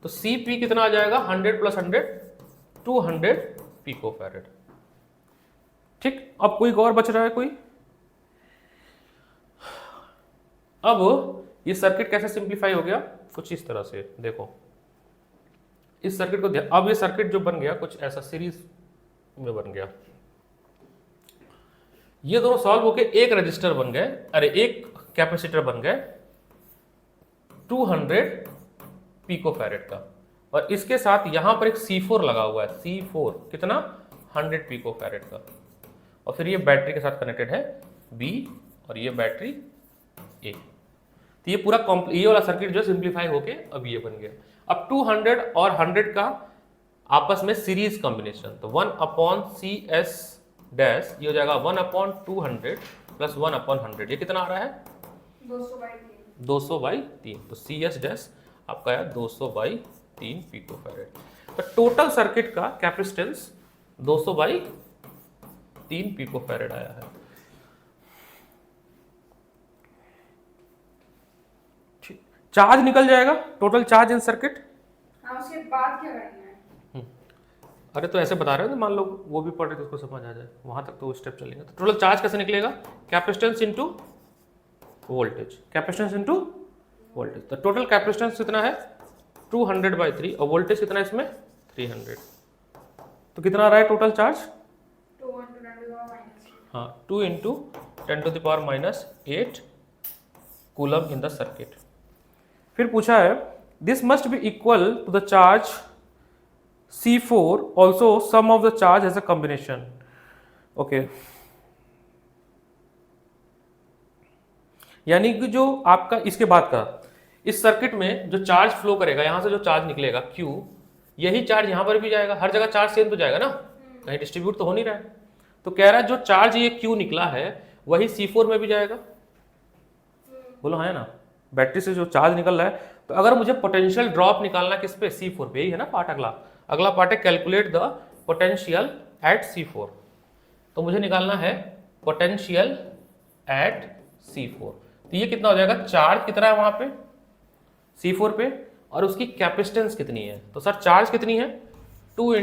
तो CP कितना आ जाएगा? 100 + 100 200 पिकोफैरेड। ठीक, अब कोई और बच रहा है कोई? अब ये सर्किट कैसे सिंप्लीफाई हो गया? कुछ इस तरह से देखो, इस सर्किट को अब ये सर्किट जो बन गया कुछ ऐसा सीरीज में बन गया। ये दोनों सॉल्व होके एक रजिस्टर बन गए, अरे एक कैपेसिटर बन गए 200 पिकोफैरेड का, और इसके साथ यहां पर एक C4 लगा हुआ है। C4 कितना? 100 पिकोफैरेड का, और फिर ये बैटरी के साथ कनेक्टेड है B, और ये बैटरी A। तो ये पूरा ये वाला सर्किट जो सिंप्लीफाई होके अब ये बन गया। अब 200 और 100 का आपस में सीरीज कॉम्बिनेशन, तो 1/CS डैश ये हो जाएगा 1/200 + 1/100। ये कितना आ रहा है? 200/3। 200/3। तो CS डैश आपका है 200/3 पिकोफैरेड। तो टोटल सर्किट का कैपेसिटेंस 200/3 पिकोफैरेड आया है। चार्ज निकल जाएगा, टोटल चार्ज इन सर्किट। हाँ, उसके बाद क्या करना है? अरे तो ऐसे बता रहे हो, मान लो वो भी पढ़ रहे तो उसको समझ आ जाए, वहां तक तो स्टेप चलेंगे। तो टोटल चार्ज कैसे निकलेगा? Capacitance into voltage, capacitance into voltage. तो टोटल कैपेसिटेंस कितना है? 200/3, और वोल्टेज कितना है इसमें? 300। तो कितना आ रहा है टोटल चार्ज? 2 × 10⁻⁻⁸ हाँ, 2 × 10⁻⁸ कूलम इन द सर्किट। फिर पूछा है this must be equal to the charge C4 also sum of the charge as a combination. Okay, यानी कि जो आपका इसके बाद का इस सर्किट में जो चार्ज फ्लो करेगा, यहां से जो चार्ज निकलेगा Q, यही चार्ज यहां पर भी जाएगा। हर जगह चार्ज सेम तो जाएगा ना, कहीं डिस्ट्रीब्यूट तो हो नहीं रहा है। तो कह रहा है जो चार्ज ये Q निकला है वही C4 में भी जाएगा। बोलो है ना, बैटरी से जो चार्ज निकल रहा है। तो अगर मुझे पोटेंशियल ड्रॉप निकालना किस पे? C4 पे ही है ना पार्ट अगला। अगला पार्ट है calculate the potential at C4। तो मुझे निकालना है पोटेंशियल एट C4। तो ये कितना हो जाएगा, चार्ज कितना है वहां पे C4 पे और उसकी कैपेसिटेंस कितनी है। तो सर चार्ज कितनी है 2 ×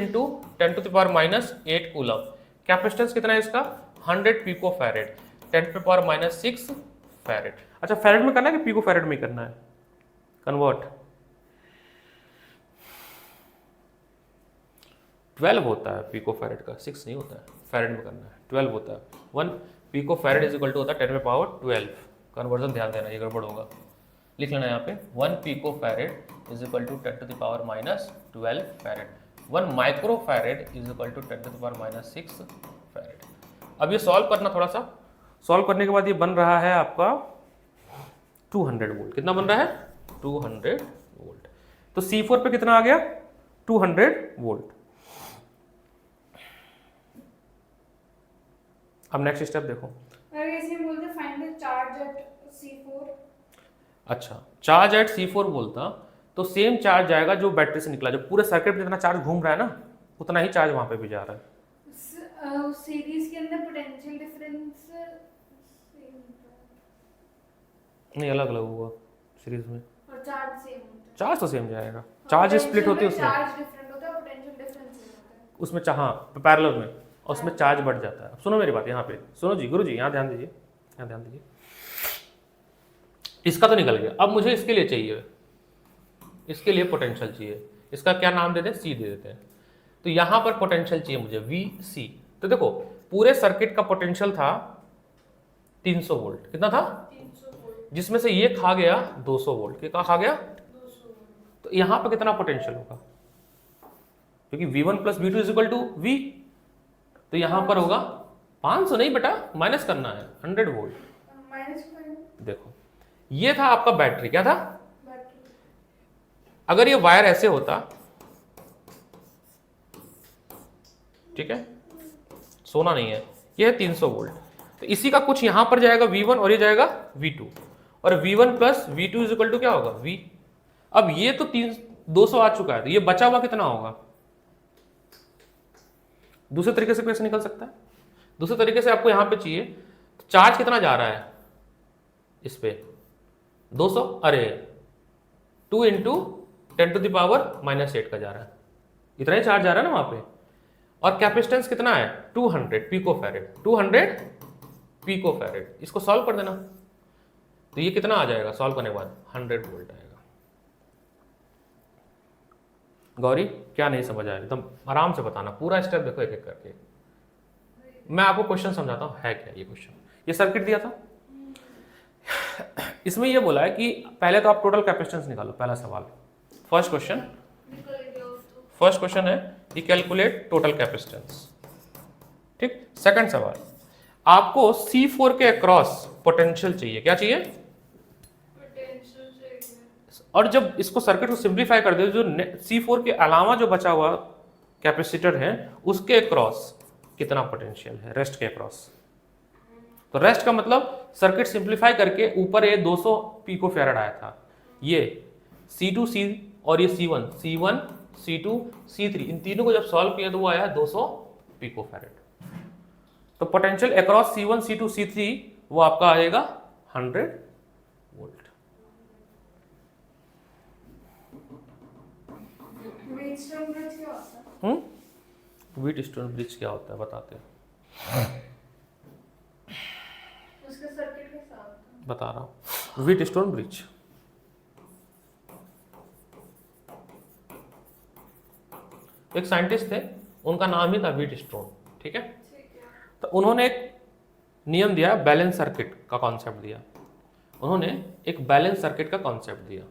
10⁻⁸ कूलम। कैपेसिटेंस कितना है इसका 100 पिको फैरेड, 10⁻⁶ फैरेड। अच्छा फैरेड में करना है कि पिको फैरेड में करना है कन्वर्ट। 12 होता है पिको फैरेड का, 6 नहीं होता है, फैरेड में करना है 12 होता है। 1 picofarad is equal to होता है 10⁻12। कन्वर्जन ध्यान देना, ये गड़बड़ होगा, लिख लेना यहाँ पे 1 picofarad is equal to 10⁻12 farad. 1 microfarad is equal to 10⁻6 farad. अब ये सॉल्व करना, थोड़ा सा सॉल्व करने के बाद ये बन रहा है आपका 200 वोल्ट। कितना बन रहा है 200 वोल्ट। तो C4 पे कितना आ गया 200 वोल्ट। अब नेक्स्ट स्टेप देखो। अगर ऐसे बोलते find the charge at C4। अच्छा चार्ज एट C4 बोलता तो सेम चार्ज जाएगा जो बैटरी से निकला, जो पूरे सर्किट में जितना चार्ज घूम रहा है ना उतना ही चार्ज वहां पे भी जा रहा है। सीरीज के अंदर पोटेंशियल डिफरेंस नहीं अलग अलग होगा सीरीज में, और चार्ज सेम होता है। चार्ज तो सेम जाएगा, चार्ज स्प्लिट होती है उसमें, चार्ज डिफरेंट होता है, पोटेंशियल डिफरेंस सेम होता है उसमें हाँ पैरेलल में, और उसमें चार्ज बढ़ जाता है। सुनो मेरी बात यहाँ पे, सुनो जी गुरु जी यहाँ ध्यान दीजिए, यहाँ ध्यान दीजिए। इसका तो निकल गया, अब मुझे इसके लिए चाहिए, इसके लिए पोटेंशियल चाहिए। इसका क्या नाम देते हैं, सी दे देते हैं। तो यहाँ पर पोटेंशियल चाहिए मुझे VC। तो देखो पूरे सर्किट का पोटेंशियल था 300 वोल्ट, कितना था 300 वोल्ट, जिसमें से ये खा गया 200 वोल्ट। क्या खा गया 200 वोल्ट। तो यहाँ पर कितना पोटेंशियल होगा, क्योंकि V1 + V2 = V, तो यहाँ पर होगा 500 नहीं बेटा, माइनस करना है 100 वोल्ट। माइनस देखो ये था आपका बैटरी, क्या था, बैटरी। अगर ये वायर ऐसे होता, ठीक है, सोना नहीं है, ये है 300 वोल्ट। तो इसी का कुछ यहां पर जाएगा V1 और ये जाएगा V2, और V1 + V2 = क्या होगा V। अब ये तो 200 आ चुका है, तो ये बचा हुआ कितना होगा। दूसरे तरीके से कैसे निकल सकता है, दूसरे तरीके से आपको यहां पे चाहिए, तो चार्ज कितना जा रहा है इस पे 200, अरे 2 × 10⁻⁻8 का जा रहा है, इतना ही चार्ज जा रहा है ना वहां पे। और कैपेसिटेंस कितना है 200 पिको फैरेड, 200 पिको फैरेड। इसको सॉल्व कर देना, तो ये कितना आ जाएगा सॉल्व करने के बाद 100 वोल्ट आएगा। गौरी क्या नहीं समझ आया, एकदम आराम से बताना, पूरा स्टेप देखो एक एक करके। मैं आपको क्वेश्चन समझाता हूँ है क्या ये क्वेश्चन। ये सर्किट दिया था, इसमें ये बोला है कि पहले तो आप टोटल कैपेसिटेंस निकालो, पहला सवाल। फर्स्ट क्वेश्चन है कि कैलकुलेट टोटल कैपेसिटेंस, ठीक। सेकंड सवाल, आपको C4 के अक्रॉस पोटेंशियल चाहिए, क्या चाहिए, पोटेंशियल चाहिए। और जब इसको सर्किट को सिंप्लीफाई कर दे, जो C4 के अलावा जो बचा हुआ कैपेसिटर है उसके अक्रॉस कितना पोटेंशियल है, रेस्ट के अक्रॉस। तो रेस्ट का मतलब सर्किट सिंप्लीफाई करके ऊपर ये 200 पिको फैरेड आया था, ये C2C और ये C1 C2 C3, इन तीनों को जब सॉल्व किया तो वो आया 200 पिको फैरेड। तो potential across C1 C2 C3 वो आपका आएगा 100 वोल्ट। व्हीटस्टोन ब्रिज क्या होता है? व्हीटस्टोन ब्रिज क्या होता है बताते हैं, उसका सर्किट कैसा होता है? बता रहा हूँ। व्हीटस्टोन ब्रिज एक साइंटिस्ट थे, उनका नाम ही था व्हीटस्टोन, ठीक है। ठीक है। तो उन्होंने एक नियम दिया, बैलेंस सर्किट का कॉन्सेप्ट दिया। उन्होंने एक बैलेंस सर्किट का कॉन्सेप्ट दिया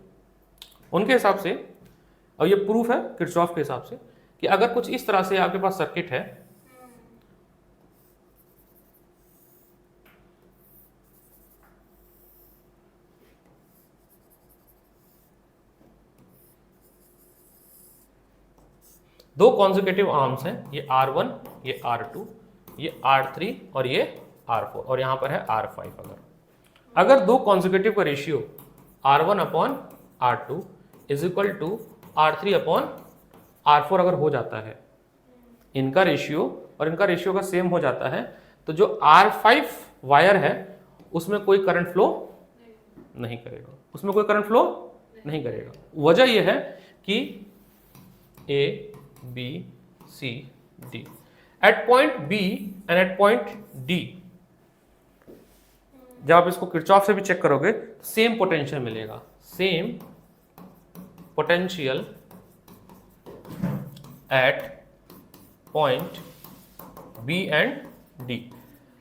उनके हिसाब से, और ये प्रूफ है किरचॉफ के हिसाब से, कि अगर कुछ इस तरह से आपके पास सर्किट है, दो कॉन्जिक्यूटिव आर्म्स हैं, ये R1 ये R2 ये R3 और ये R4, और यहां पर है R5। अगर दो कॉन्जिक्यूटिव का रेशियो R1/R2 = R3/4 R4 अगर हो जाता है, इनका रेशियो और इनका रेशियो का सेम हो जाता है, तो जो R5 वायर है उसमें कोई करंट फ्लो नहीं करेगा, उसमें कोई करंट फ्लो नहीं करेगा। वजह यह है कि A, B, C, D at point B and at point D, जब आप इसको किरचॉफ से भी चेक करोगे सेम पोटेंशियल मिलेगा, same potential at point B and D।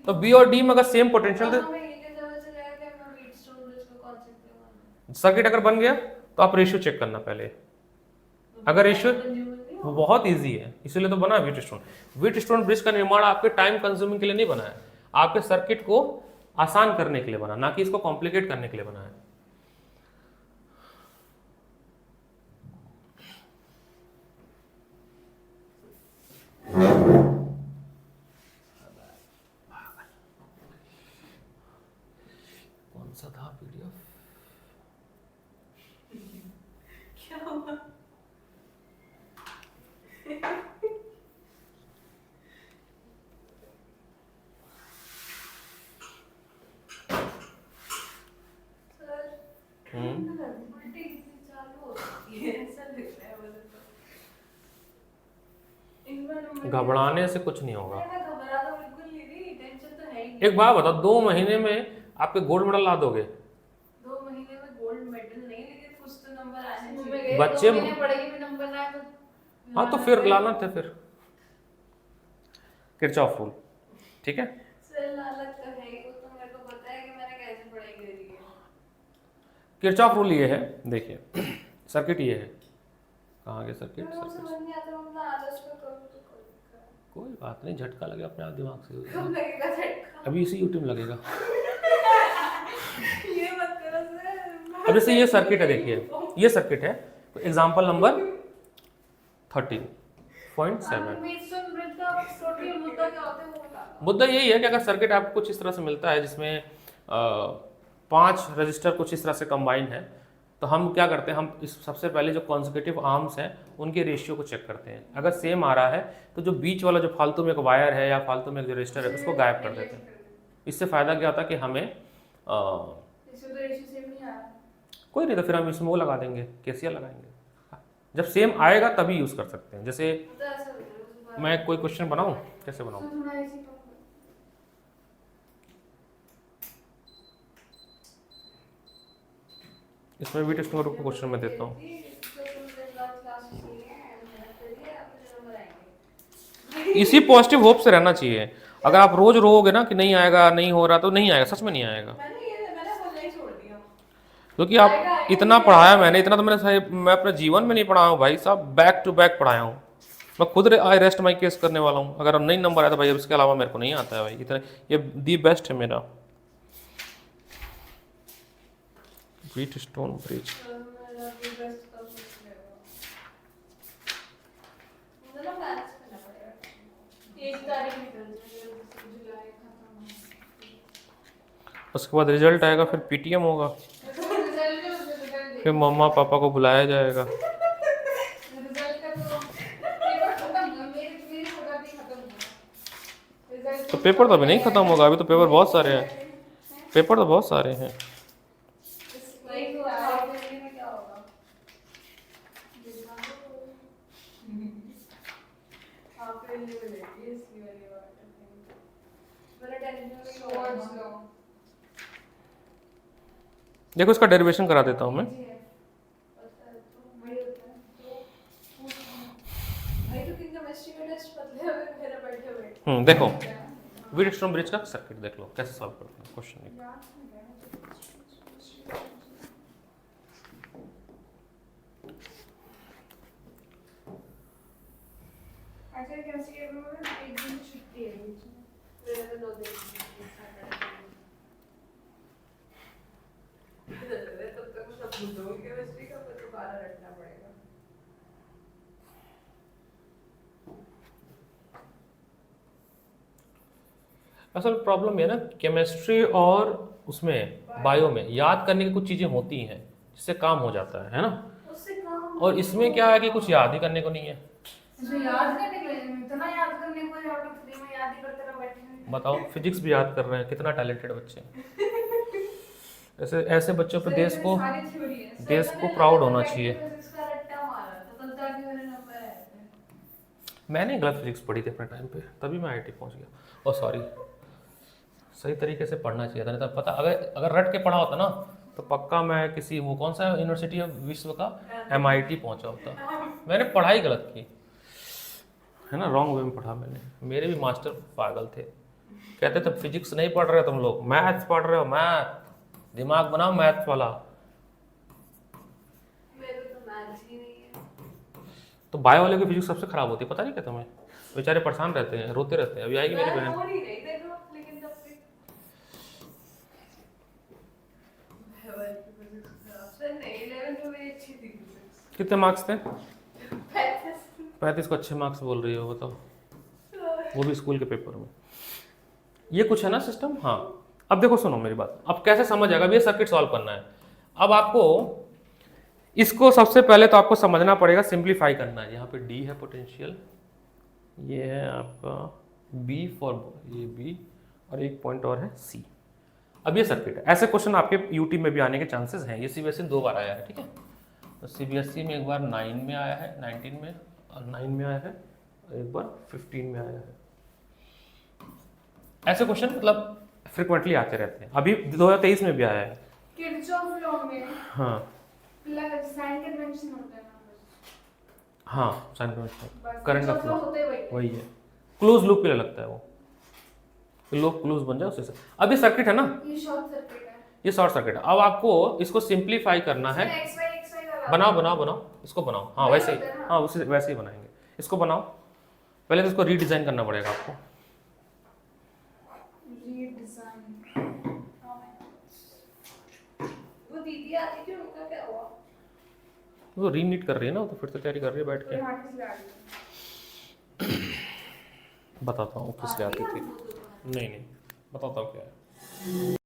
तो B और D में अगर सेम पोटेंशियल तो हमें ये कैसे पता चलेगा कि हमें व्हीटस्टोन ब्रिज का कॉन्सेप्ट लगाना सर्किट अगर बन गया तो आप रेशियो चेक करना पहले। अगर रेशियो बहुत इजी है, इसीलिए तो बना व्हीटस्टोन। व्हीटस्टोन ब्रिज का निर्माण आपके टाइम कंज्यूमिंग के लिए नहीं बना है, आपके सर्किट को आसान करने के लिए बना, ना कि इसको कॉम्प्लिकेट करने के लिए बना है। कौन सा था पीडीएफ? क्या हुआ? उल्टी चालू होती है, ऐसा लगता है बोले तो। इनमें नंबर घबराने से कुछ नहीं होगा। मैं घबरा तो बिल्कुल नहीं रही, टेंशन तो है ही नहीं। एक बात बताओ, 2 महीने में आपके गोल्ड मेडल ला दोगे? 2 महीने में गोल्ड मेडल नहीं, लेकिन कुछ तो नंबर आने चाहिए। बच्चे 2 महीने पढ़ेगी भी नंबर ना आए तो हाँ, तो फिर लाना था फिर किरचॉफ रूल, ठीक है। सर लालच तो है ही, वो तो मेरे को पता है कि मैंने कैसे पढ़ाई करी है। किरचॉफ रूल ये है, देखिए सर्किट ये है, कहाँ गया सर्किट? मैं मुझे समझ नहीं आता, मैं आलस में करूँ तो कोई बात नहीं, झटका लगे अपने आप दिमाग से। कब लगेगा झटका? अभी इसी यूट्यूब लगेगा। ये मत करो सर। अब जैसे ये सर्किट है, देखिए ये सर्किट है, तो एग्जाम्पल नंबर 13.7। व्हीटस्टोन ब्रिज का टोटल मुद्दा क्या होता है वो बता दो। मुद्दा यही है कि अगर सर्किट आपको कुछ इस तरह से मिलता है जिसमें 5 रजिस्टर कुछ इस तरह से कंबाइन है, तो हम क्या करते हैं, हम इस सबसे पहले जो कॉन्जिक्यूटिव आर्म्स हैं उनके रेशियो को चेक करते हैं। अगर सेम आ रहा है तो जो बीच वाला जो फालतू में एक वायर है या फालतू में एक जो रजिस्टर है उसको गायब कर देते हैं। इससे फ़ायदा क्या होता है कि हमें इसमें तो रेशियो सेम नहीं आ रहा। कोई नहीं, तो फिर हम इसमें वो लगा देंगे, केसीएल लगाएंगे। जब सेम आएगा तभी यूज़ कर सकते हैं। जैसे तो ऐसा होता है उसके मैं कोई क्वेश्चन बनाऊँ, कैसे बनाऊँ? बाद थोड़ा ऐसे कम करो। इसमें भी टेस्ट को क्वेश्चन मैं देता हूँ। इसी पॉजिटिव होप से रहना चाहिए। अगर आप रोज रोओगे ना कि नहीं आएगा, नहीं हो रहा, तो नहीं आएगा, सच में नहीं आएगा। मैंने बोलना ही छोड़ दिया। क्योंकि आप इतना पढ़ाया मैंने, इतना तो मैं अपने जीवन में नहीं पढ़ाया हूँ भाई साहब, बैक टू बैक पढ़ाया हूँ। मैं खुद आई रेस्ट माई केस करने वाला हूँ। अगर नहीं नंबर आया तो भाई इसके अलावा मेरे को नहीं आता है भाई, इतना ये दी बेस्ट है मेरा। व्हीटस्टोन ब्रिज उसके बाद रिजल्ट आएगा, फिर पीटीएम होगा, फिर मम्मा पापा को बुलाया जाएगा। तो पेपर तो अभी नहीं खत्म होगा, अभी तो पेपर बहुत सारे हैं, पेपर तो बहुत सारे हैं। देखो इसका डेरिवेशन करा देता हूँ मैं। देखो व्हीटस्टोन ब्रिज का सर्किट देख लो कैसे सॉल्व करते हैं क्वेश्चन। असल प्रॉब्लम ये ना, केमिस्ट्री और उसमें बायो में याद करने की कुछ चीज़ें होती हैं जिससे काम हो जाता है ना। और इसमें क्या है कि कुछ याद ही करने को नहीं है। इसमें याद करने के लिए इतना याद करने को है, आउट ऑफ 3 में याद ही करते रहो बैठे हुए। बताओ, फिजिक्स भी याद कर रहे हैं, कितना टैलेंटेड बच्चे हैं। ऐसे ऐसे बच्चों पे सर, देश मेरी को सारी थ्योरी है। देश सर, को मैंने प्राउड लगन होना बैठ के चाहिए। फिजिक्स का रट्टा मारा था, तब जाके मेरे नंबर आए थे। मैंने गलत फिजिक्स पढ़ी थी अपने टाइम पे, तभी मैं आईआईटी पहुंच गया। ओ सॉरी, सही तरीके से पढ़ना चाहिए था, नहीं तो पता, अगर अगर रट के पढ़ा होता ना तो पक्का मैं किसी, वो कौन सा यूनिवर्सिटी ऑफ विश्व का, एमआईटी पहुंचा होता। मैंने पढ़ाई गलत की है ना, रॉन्ग वे में पढ़ा मैंने। मेरे भी मास्टर पागल थे, कहते थे फिजिक्स नहीं पढ़ रहे तुम लोग, मैथ्स पढ़ रहे हो, मैथ दिमाग बनाओ मैथ्स वाला। मेरे तो मैथ्स ही नहीं है। तो बायो वाले की फिजिक्स सबसे खराब होती है, पता नहीं क्या तुम्हें, बेचारे परेशान रहते हैं, रोते रहते हैं। अभी आएगी मेरी मैं बहन। हो नहीं रही देखो, लेकिन तब भी सर नहीं, 11th में मेरी अच्छी थी फिजिक्स। कितने मार्क्स थे? 35। 35 को अच्छे मार्क्स बोल रही हो, बताओ, वो भी स्कूल के पेपर में। ये कुछ है ना सिस्टम। हाँ, अब देखो सुनो मेरी बात, अब कैसे समझ आएगा, अब ये सर्किट सॉल्व करना है। अब आपको इसको सबसे पहले तो आपको समझना पड़ेगा, सिंप्लीफाई करना है। यहाँ पे डी है पोटेंशियल, ये है आपका बी फॉर, ये बी, और एक पॉइंट और है सी। अब ये सर्किट है। ऐसे क्वेश्चन आपके यूटी में भी आने के चांसेस हैं। ये सीबीएसई 2 बार आया है, ठीक है। तो सीबीएसई में एक बार 9 में आया है, 19 में, और 9 में आया है, और एक बार 15 में आया है। ऐसे क्वेश्चन मतलब फ्रिक्वेंटली आते रहते हैं। अभी 2023 में भी आया है। किरचॉफ लॉ में हाँ साइन कन्वेंशन होता है ना, हाँ, साइन कन्वेंशन, बस करंट का किरचॉफ फ्लो, लॉ होते ही वही है। क्लोज लूप के लिए लगता है वो, लूप क्लोज बन जाए उससे से। अब ये सर्किट है ना, ये शॉर्ट सर्किट है। ये शॉर्ट सर्किट है। अब आपको इसको सिंप्लीफाई करना है। XY वाला बनाओ बनाओ बनाओ, इसको बनाओ, हाँ वही वैसे होता है ही, ना? हाँ उसी वैसे ही बनाएंगे। इसको बनाओ, पहले तो इसको रीडिज़ाइन करना पड़ेगा आपको। रीडिजाइन। वो दीदी आती थी, उनका क्या हुआ? वो रीनीट कर रही है ना, वो तो फिर से तैयारी कर रही है बैठ कोई के। हाथ से आ गई। बताता हूँ किस लिए आती थी। वो तो नहीं नहीं, बताता हूँ क्या है।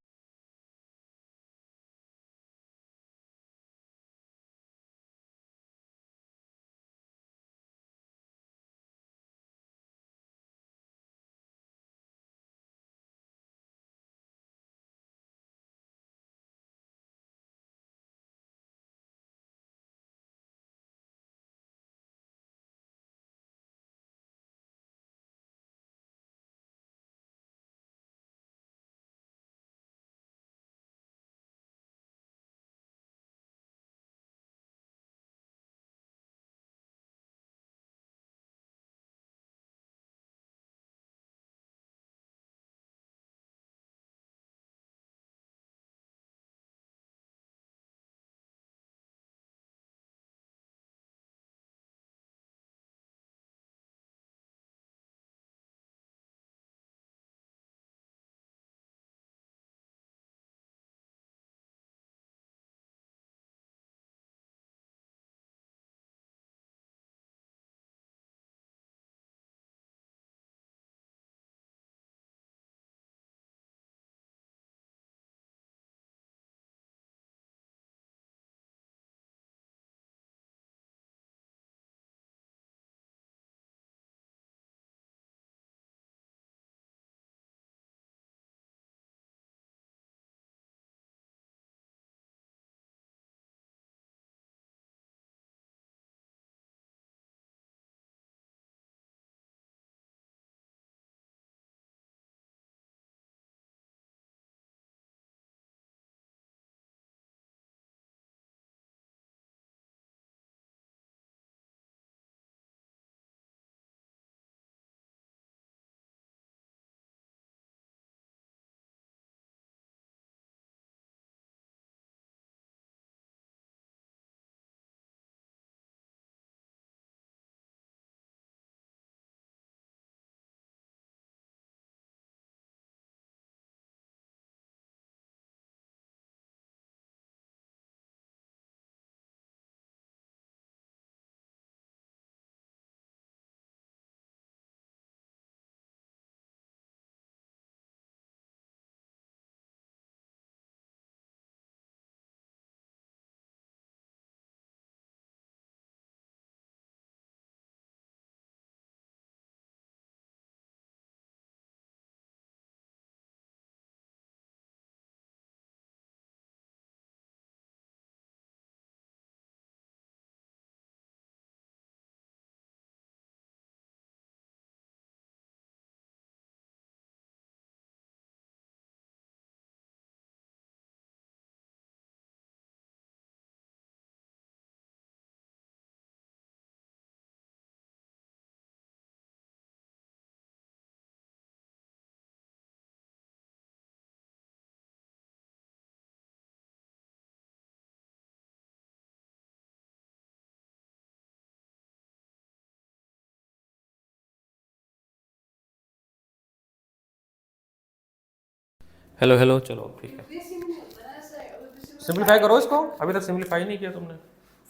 हेलो हेलो, चलो ठीक है, ये सिम नहीं होता ना ऐसा है, वो दूसरी सिंप्लीफाई करो इसको, अभी तक सिंप्लीफाई नहीं किया तुमने,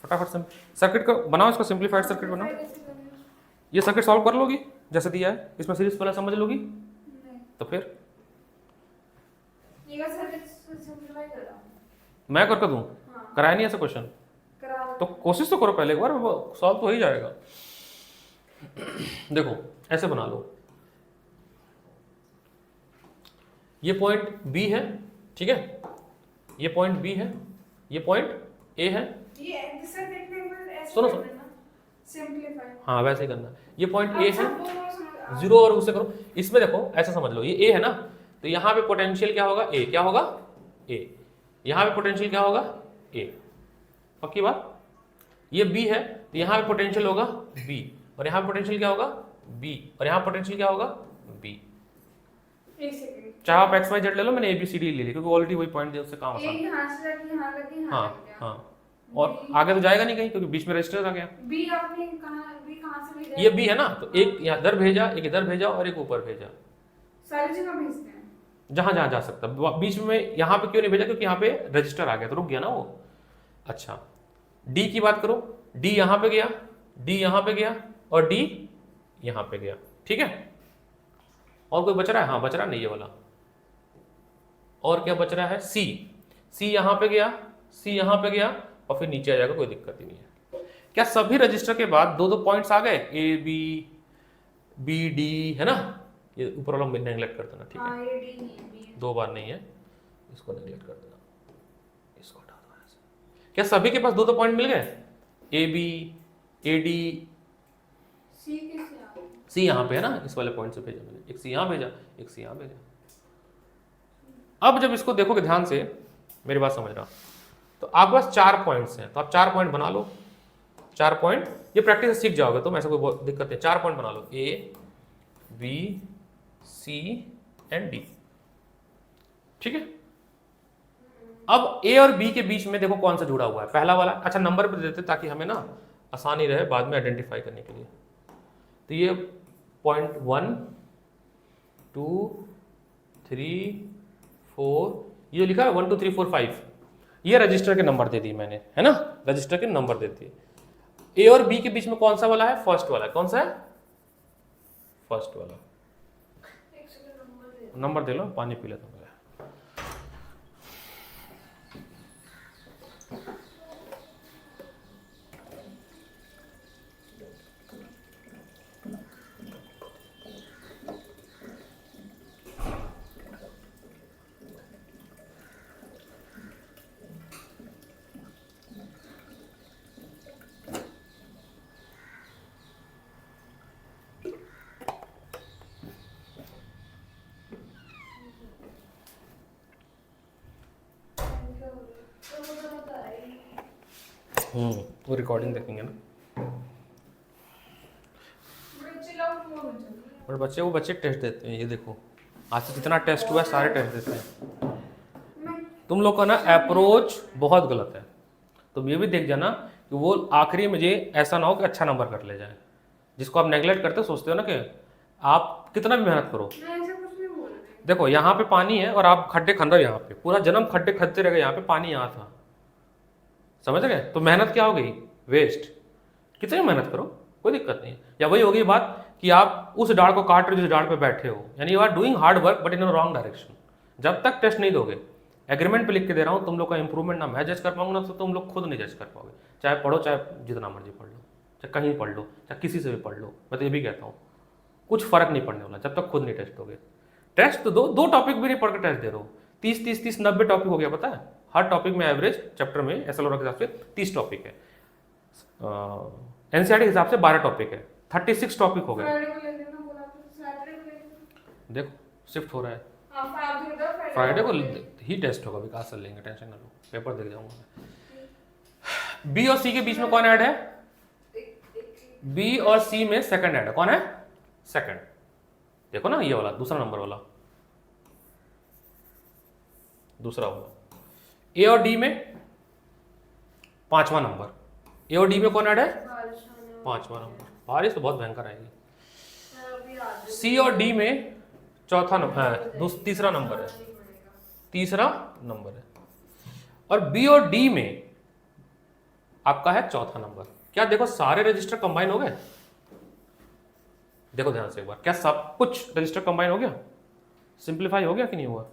फटाफट सर्किट को बनाओ, इसको सिंप्लीफाइड सर्किट बनाओ। कैसे करनी है? ये सर्किट सॉल्व कर लोगी जैसे दिया है, इसमें सीरीज वाला समझ लोगी, नहीं, तो फिर ये का सर्किट सिंपलीफाई कर रहा हूँ। मैं करके दूँ? हाँ, कराया नहीं ऐसा क्वेश्चन, करा तो कोशिश तो करो पहले एक बार, वो सॉल्व तो हो ही जाएगा। देखो ऐसे बना लो, ये पॉइंट बी है, ठीक है, ये पॉइंट बी है, ये पॉइंट ए है, ये सर्किट में ऐसे सुनो, कर सुनो। देना, सिंपलीफाई। हाँ वैसे ही करना, ये पॉइंट ए अच्छा, है, वो समझ जीरो और उससे करो, इसमें देखो ऐसा समझ लो, ये ए है ना, तो यहाँ पे पोटेंशियल क्या होगा, ए, क्या होगा, ए, यहाँ पे पोटेंशियल क्या होगा, ए, पक्की बात। ये बी है, तो यहाँ पे पोटेंशियल होगा बी, और यहाँ पे पोटेंशियल क्या होगा, बी, और यहाँ पोटेंशियल क्या होगा, बी। एक सेकंड, चाहे आप एक्स वाई जेड ले लो, मैंने ए बी सी डी ले ली क्योंकि ऑलरेडी वही पॉइंट दिया, उससे काम एक आसान। यहाँ से जाके यहाँ लगे, यहाँ हाँ लग गया। हाँ, और आगे तो जाएगा नहीं कहीं क्योंकि बीच में रजिस्टर आ गया। बी आपने कहाँ से भेजा? ये बी है ना, तो एक यहाँ इधर भेजा, एक इधर भेजा और एक ऊपर भेजा, सारी जगह भेजते हैं। जहां जहां जा सकता, बीच में यहाँ पे क्यों नहीं भेजा, क्योंकि यहाँ पे रजिस्टर आ गया तो रुक गया ना वो। अच्छा, डी की बात करो, डी यहाँ पे गया, डी यहाँ पे गया और डी यहाँ पे गया, ठीक है। और कोई बच रहा है? हाँ बच रहा नहीं ये वाला। और क्या बच रहा है, सी, सी यहाँ पे गया, सी यहाँ पे गया और फिर नीचे आ जाएगा, कोई दिक्कत ही नहीं है। क्या सभी रजिस्टर के बाद दो दो पॉइंट्स आ गए, ए बी, बी डी, है ना, ये ऊपर वाला नेगलेक्ट कर देना, ठीक है, हाँ, ये डी नहीं है, बी है। दो बार नहीं है, इसको नेगलेक्ट कर देना, इसको हटा दो ऐसे। क्या सभी के पास दो दो पॉइंट मिल गए, ए बी, ए डी, सी कैसे आ गया? सी यहाँ पे है ना, इस वाले पॉइंट से भेजा मैंने, एक सी यहाँ भेजा, एक सी यहाँ भेजा। अब जब इसको देखोगे ध्यान से, मेरी बात समझना, तो आपके पास 4 पॉइंट्स हैं, तो आप 4 पॉइंट बना लो, 4 पॉइंट, ये प्रैक्टिस से सीख जाओगे तुम, ऐसा कोई बहुत दिक्कत नहीं, 4 पॉइंट बना लो, A B C and D, ठीक है। अब ए और बी के बीच में देखो कौन सा जुड़ा हुआ है, पहला वाला। अच्छा नंबर पे दे देते ताकि हमें ना आसानी रहे बाद में आइडेंटिफाई करने के लिए। तो ये पॉइंट 1 2 3 4, ये लिखा है 1 2 3 4 5, ये रजिस्टर के नंबर दे दिए मैंने, है ना, रजिस्टर के नंबर दे दिए। ए और बी के बीच में कौन सा वाला है, फर्स्ट वाला, कौन सा है, फर्स्ट वाला। एक सेकंड, नंबर दे लो, पानी पी लेता हूँ। वो रिकॉर्डिंग देखेंगे ना, बड़े चिल आउट मोड हो जाती है। और बच्चे, वो बच्चे टेस्ट देते हैं, ये देखो आज से जितना टेस्ट हुआ है सारे टेस्ट देते हैं। तुम लोग का ना अप्रोच बहुत गलत है, तुम ये भी देख जाना कि वो आखिरी में मुझे ऐसा ना हो कि अच्छा नंबर कर ले जाए, जिसको आप नेगलेक्ट करते हो, सोचते हो ना कि आप कितना भी मेहनत करो। मैं ऐसा कुछ नहीं बोल रही। देखो यहाँ पे पानी है और आप खड्डे खन रहे हो, यहाँ पे पूरा जन्म खड्डे खदते रह गए, यहाँ पे पानी यहाँ था, समझ गए, तो मेहनत क्या हो गई, वेस्ट। कितनी मेहनत करो कोई दिक्कत नहीं है। या वही होगी बात कि आप उस डाड़ को काट रहे हो जिस डाड़ पे बैठे हो, यानी you are doing hard work but in wrong direction. जब तक टेस्ट नहीं दोगे, एग्रीमेंट पे लिख के दे रहा हूँ, तुम लोग का इंप्रूवमेंट ना मैं जज कर पाऊंगा ना तो तुम लोग खुद नहीं जज कर पाओगे। चाहे पढ़ो, चाहे जितना मर्जी पढ़ लो, चाहे कहीं पढ़ लो, चाहे किसी से भी पढ़ लो, मैं तो ये भी कहता हूँ कुछ फर्क नहीं पड़ने वाला जब तक खुद नहीं टेस्ट दोगे। टेस्ट तो दो टॉपिक भी नहीं पढ़ के टेस्ट दे रहे हो, 30 90 टॉपिक हो गया, पता है हर टॉपिक में एवरेज चैप्टर में एसएलओआर के हिसाब से 30 टॉपिक है, एनसीईआरटी के हिसाब से 12 टॉपिक है, 36 टॉपिक हो गए। फ्राइडे को ले लेना बोला, सैटरडे को ले लेना। देखो शिफ्ट हो रहा है, हाँ, आप जो बताओ फ्राइडे को ही टेस्ट होगा, विकास कर लेंगे, टेंशन ना लो, पेपर देख जाऊंगा। बी और सी के बीच में कौन ऐड है, बी और सी में सेकंड ऐड है, कौन है, सेकंड। देखो ना ये वाला दूसरा नंबर वाला, दूसरा वाला। ए और डी में 5वां नंबर, ए और डी में कौन ऐड है, बारिश आने 5वां नंबर। बारिश तो बहुत भयंकर आएगी। वाला है, अभी आज सी और डी में चौथा नंबर, तीसरा नंबर है, तीसरा नंबर है, और बी और डी में आपका है चौथा नंबर। क्या देखो सारे रजिस्टर कंबाइन हो गए? देखो ध्यान से एक बार, क्या सब कुछ रजिस्टर कंबाइन हो गया? सिंप्लीफाई हो गया कि नहीं हुआ?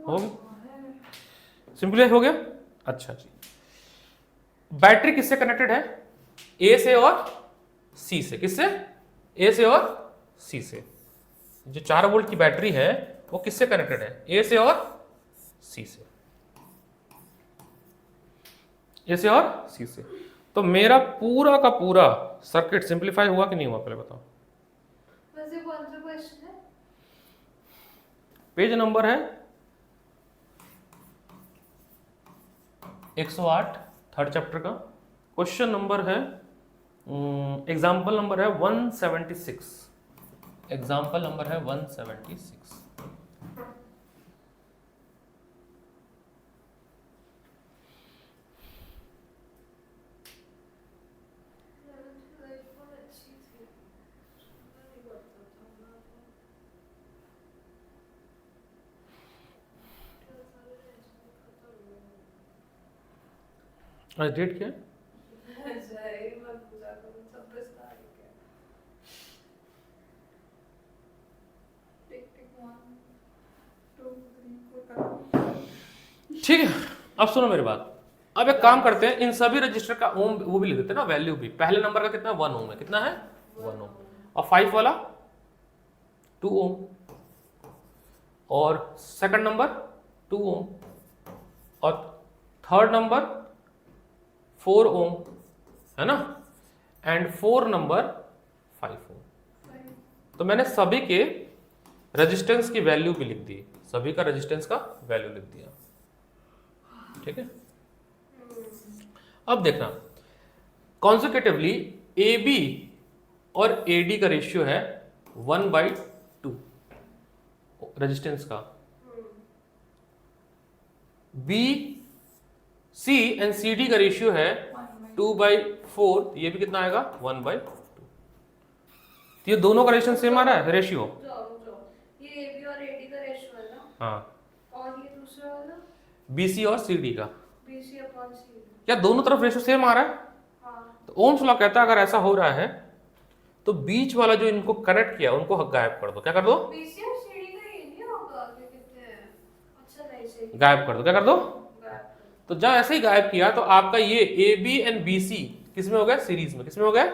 हो गया, सिंप्लीफाई हो गया। अच्छा जी, बैटरी किससे कनेक्टेड है? ए से और सी से। किससे? ए से और सी से। जो 4 वोल्ट की बैटरी है वो किससे कनेक्टेड है? ए से और सी से। ए से और सी से। तो मेरा पूरा का पूरा सर्किट सिंप्लीफाई हुआ कि नहीं हुआ, पहले बताओ। वैसे कौन सा क्वेश्चन है? पेज नंबर है 108, थर्ड चैप्टर का। क्वेश्चन नंबर है, एग्जाम्पल नंबर है 176। एग्जाम्पल नंबर है 176। आज डेट क्या है? ठीक है, अब सुनो मेरी बात। अब एक काम करते हैं, इन सभी रजिस्टर का ओम वो भी लिख देते हैं ना, वैल्यू भी। पहले नंबर का कितना? 1 ओम है। कितना है? 1 ओम। और 5 वाला 2 ओम, और सेकंड नंबर 2 ओम, और थर्ड नंबर 4 ओम, है ना, एंड 4 नंबर 5 ओम। तो मैंने सभी के रेजिस्टेंस की वैल्यू भी लिख दी, सभी का रेजिस्टेंस का वैल्यू लिख दिया। ठीक है, अब देखना कॉन्सिक्यूटिवली ए बी और ए डी का रेशियो है 1/2 रेजिस्टेंस का। B C and C D का रेशियो है 2/4, ये भी कितना आएगा? 1/2। तो ये दोनों का रेशियो सेम आ रहा है, रेशियो। ये AB और AD का रेशियो है ना? हाँ, और ये दूसरा वाला BC और CD का। BC/CD। क्या दोनों तरफ रेशियो सेम आ रहा है? हाँ। तो ओम्स लॉ कहता है अगर ऐसा हो रहा है तो बीच वाला जो इनको कनेक्ट किया उनको गायब कर दो। क्या कर दो? BC और CD का ये नहीं होगा कि कितने हैं? अच्छा नहीं सही। गायब कर दो। क्या कर दो? गायब कर तो जब ऐसे ही गायब किया तो आपका ये AB एंड BC किस में हो गया? सीरीज में। किस में हो गया?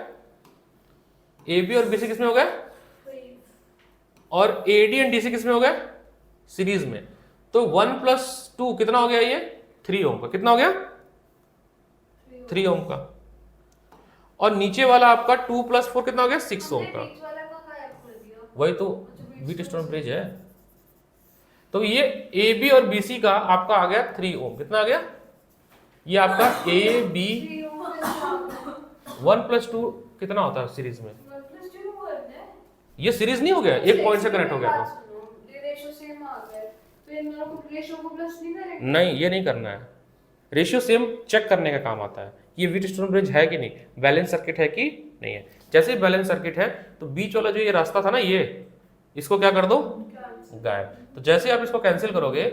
AB और BC किस में हो गया? दो। और AD एंड DC किस में हो गया? सीरीज में। तो 1+2 कितना हो गया? ये 3 ओम का। कितना हो गया? 3 ओम का। और नीचे वाला आपका 2+4 कितना हो गया? 6 ओम का। बीच वाला का गायब कर दिया। वही तो व्हीटस्टोन ब्रिज है। तो ये AB और BC का आपका आ गया 3 ओम। कितना आ गया? ये आपका AB 1+2 कितना होता है सीरीज में? 1+2 वर्ड है। ये सीरीज नहीं हो गया, एक पॉइंट से कनेक्ट हो गया तो। ये रेशियो सेम आ गया तो इन दोनों को रेशियो को प्लस नहीं करेंगे? नहीं, ये नहीं करना है। रेशियो सेम चेक करने का काम आता है, ये व्हीटस्टोन ब्रिज है कि नहीं, बैलेंस सर्किट है कि नहीं है। जैसे ही बैलेंस सर्किट है तो बीच वाला जो ये रास्ता था ना, ये इसको क्या कर दो? गायब। तो जैसे आप इसको कैंसिल करोगे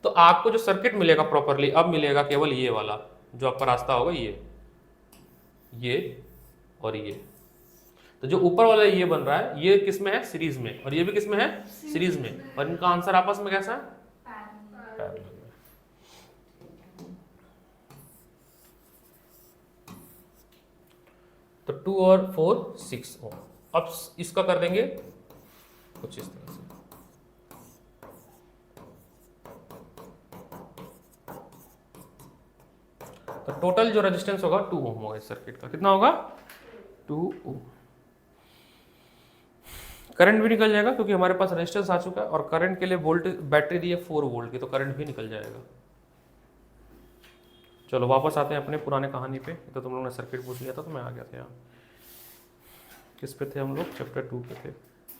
तो आपको जो सर्किट मिलेगा प्रॉपरली, अब मिलेगा केवल ये वाला जो आपका रास्ता होगा, ये और ये। तो जो ऊपर वाला ये बन रहा है, ये किस में है? सीरीज में। और ये भी किस में है? सीरीज में। और इनका आंसर आपस में कैसा है? पैरेलल में। तो 2 और 4 6 ओम। अब इसका कर देंगे कुछ इस तरह से। तो टोटल जो रेजिस्टेंस होगा 2 ओम होगा इस सर्किट का। कितना होगा? 2 ओम। करंट भी निकल जाएगा क्योंकि हमारे पास रेजिस्टेंस आ चुका है, और करंट के लिए वोल्टेज बैटरी दी है 4 वोल्ट की, तो करंट भी निकल जाएगा। चलो वापस आते हैं अपने पुराने कहानी पे। तो तुम लोगों ने सर्किट पूछ लिया था तो मैं आ गया था यहाँ। किस पे थे हम लोग? चैप्टर 2 पे थे।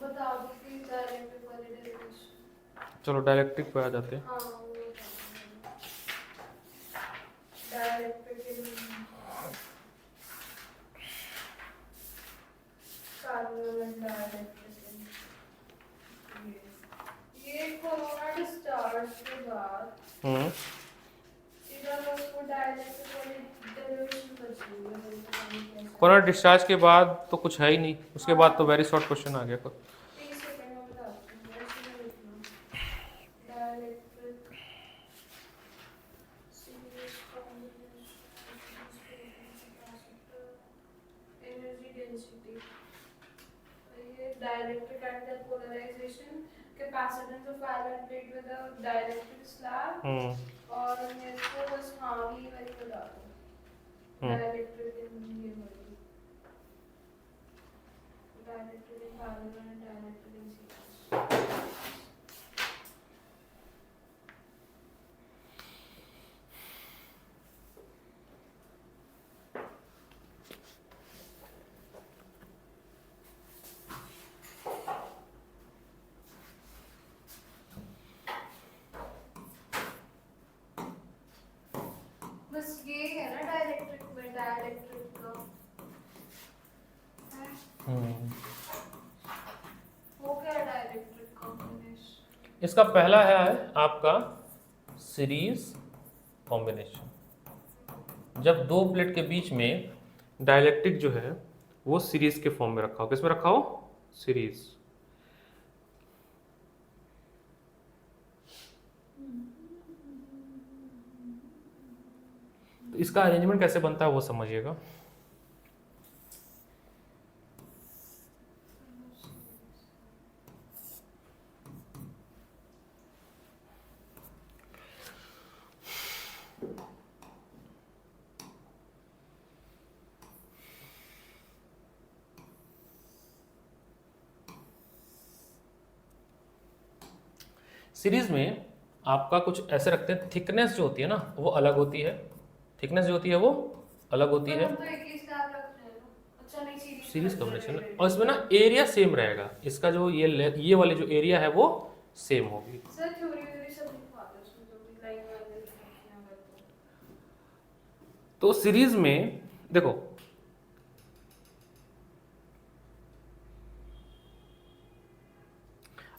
बता दो कि डायरेक्ट वाली डेरिवेशन। चलो डायलेक्ट्रिक पे आ जाते हैं। हाँ डायरेक्ट के लिए कार्बन डाइऑक्साइड ये डिस्चार्ज के बाद हम्म, सीधा बस वो डायरेक्ट वाली डेरिवेशन बची हुई है, मेरे को नहीं कैसे। कोरोना डिस्चार्ज के बाद तो कुछ है ही नहीं, उसके बाद तो वेरी शॉर्ट क्वेश्चन आ गया। 30 सेकंड में बताती हूँ, वैसे नहीं लिखना। Dielectric series combination energy density, ये dielectric at the polarisation capacitance of iron plate with a dielectric slab, और मेरे को बस हाँ ये वाली बता दो। डायरेक्ट्रिक इन ये वाली डायरेक्ट्रिक in parallel and डायरेक्ट्रिक in series. बस ये है ना डायरेक्ट्रिक में डायरेक्ट्रिक का वो क्या है डायरेक्ट्रिक कॉम्बिनेशन। इसका पहला है आपका सीरीज कॉम्बिनेशन। जब दो प्लेट के बीच में डायलेक्ट्रिक जो है वो सीरीज के फॉर्म में रखा हो, किसमें रखा हो? सीरीज। तो इसका अरेंजमेंट कैसे बनता है वो समझिएगा। सीरीज में आपका कुछ ऐसे रखते हैं, थिकनेस जो होती है ना वो अलग होती है, थिकनेस जो होती है वो अलग होती है। तो एक ही स्लैब रखते हैं ना। अच्छा नहीं सीरीज कॉम्बिनेशन, और इसमें ना एरिया सेम रहेगा, इसका जो ये वाली जो एरिया है वो सेम होगी। सर थ्योरी वगैरह सब लिखवाते हैं उसमें, जो भी लाइन वाले लिखते हैं अगर तो सीरीज में देखो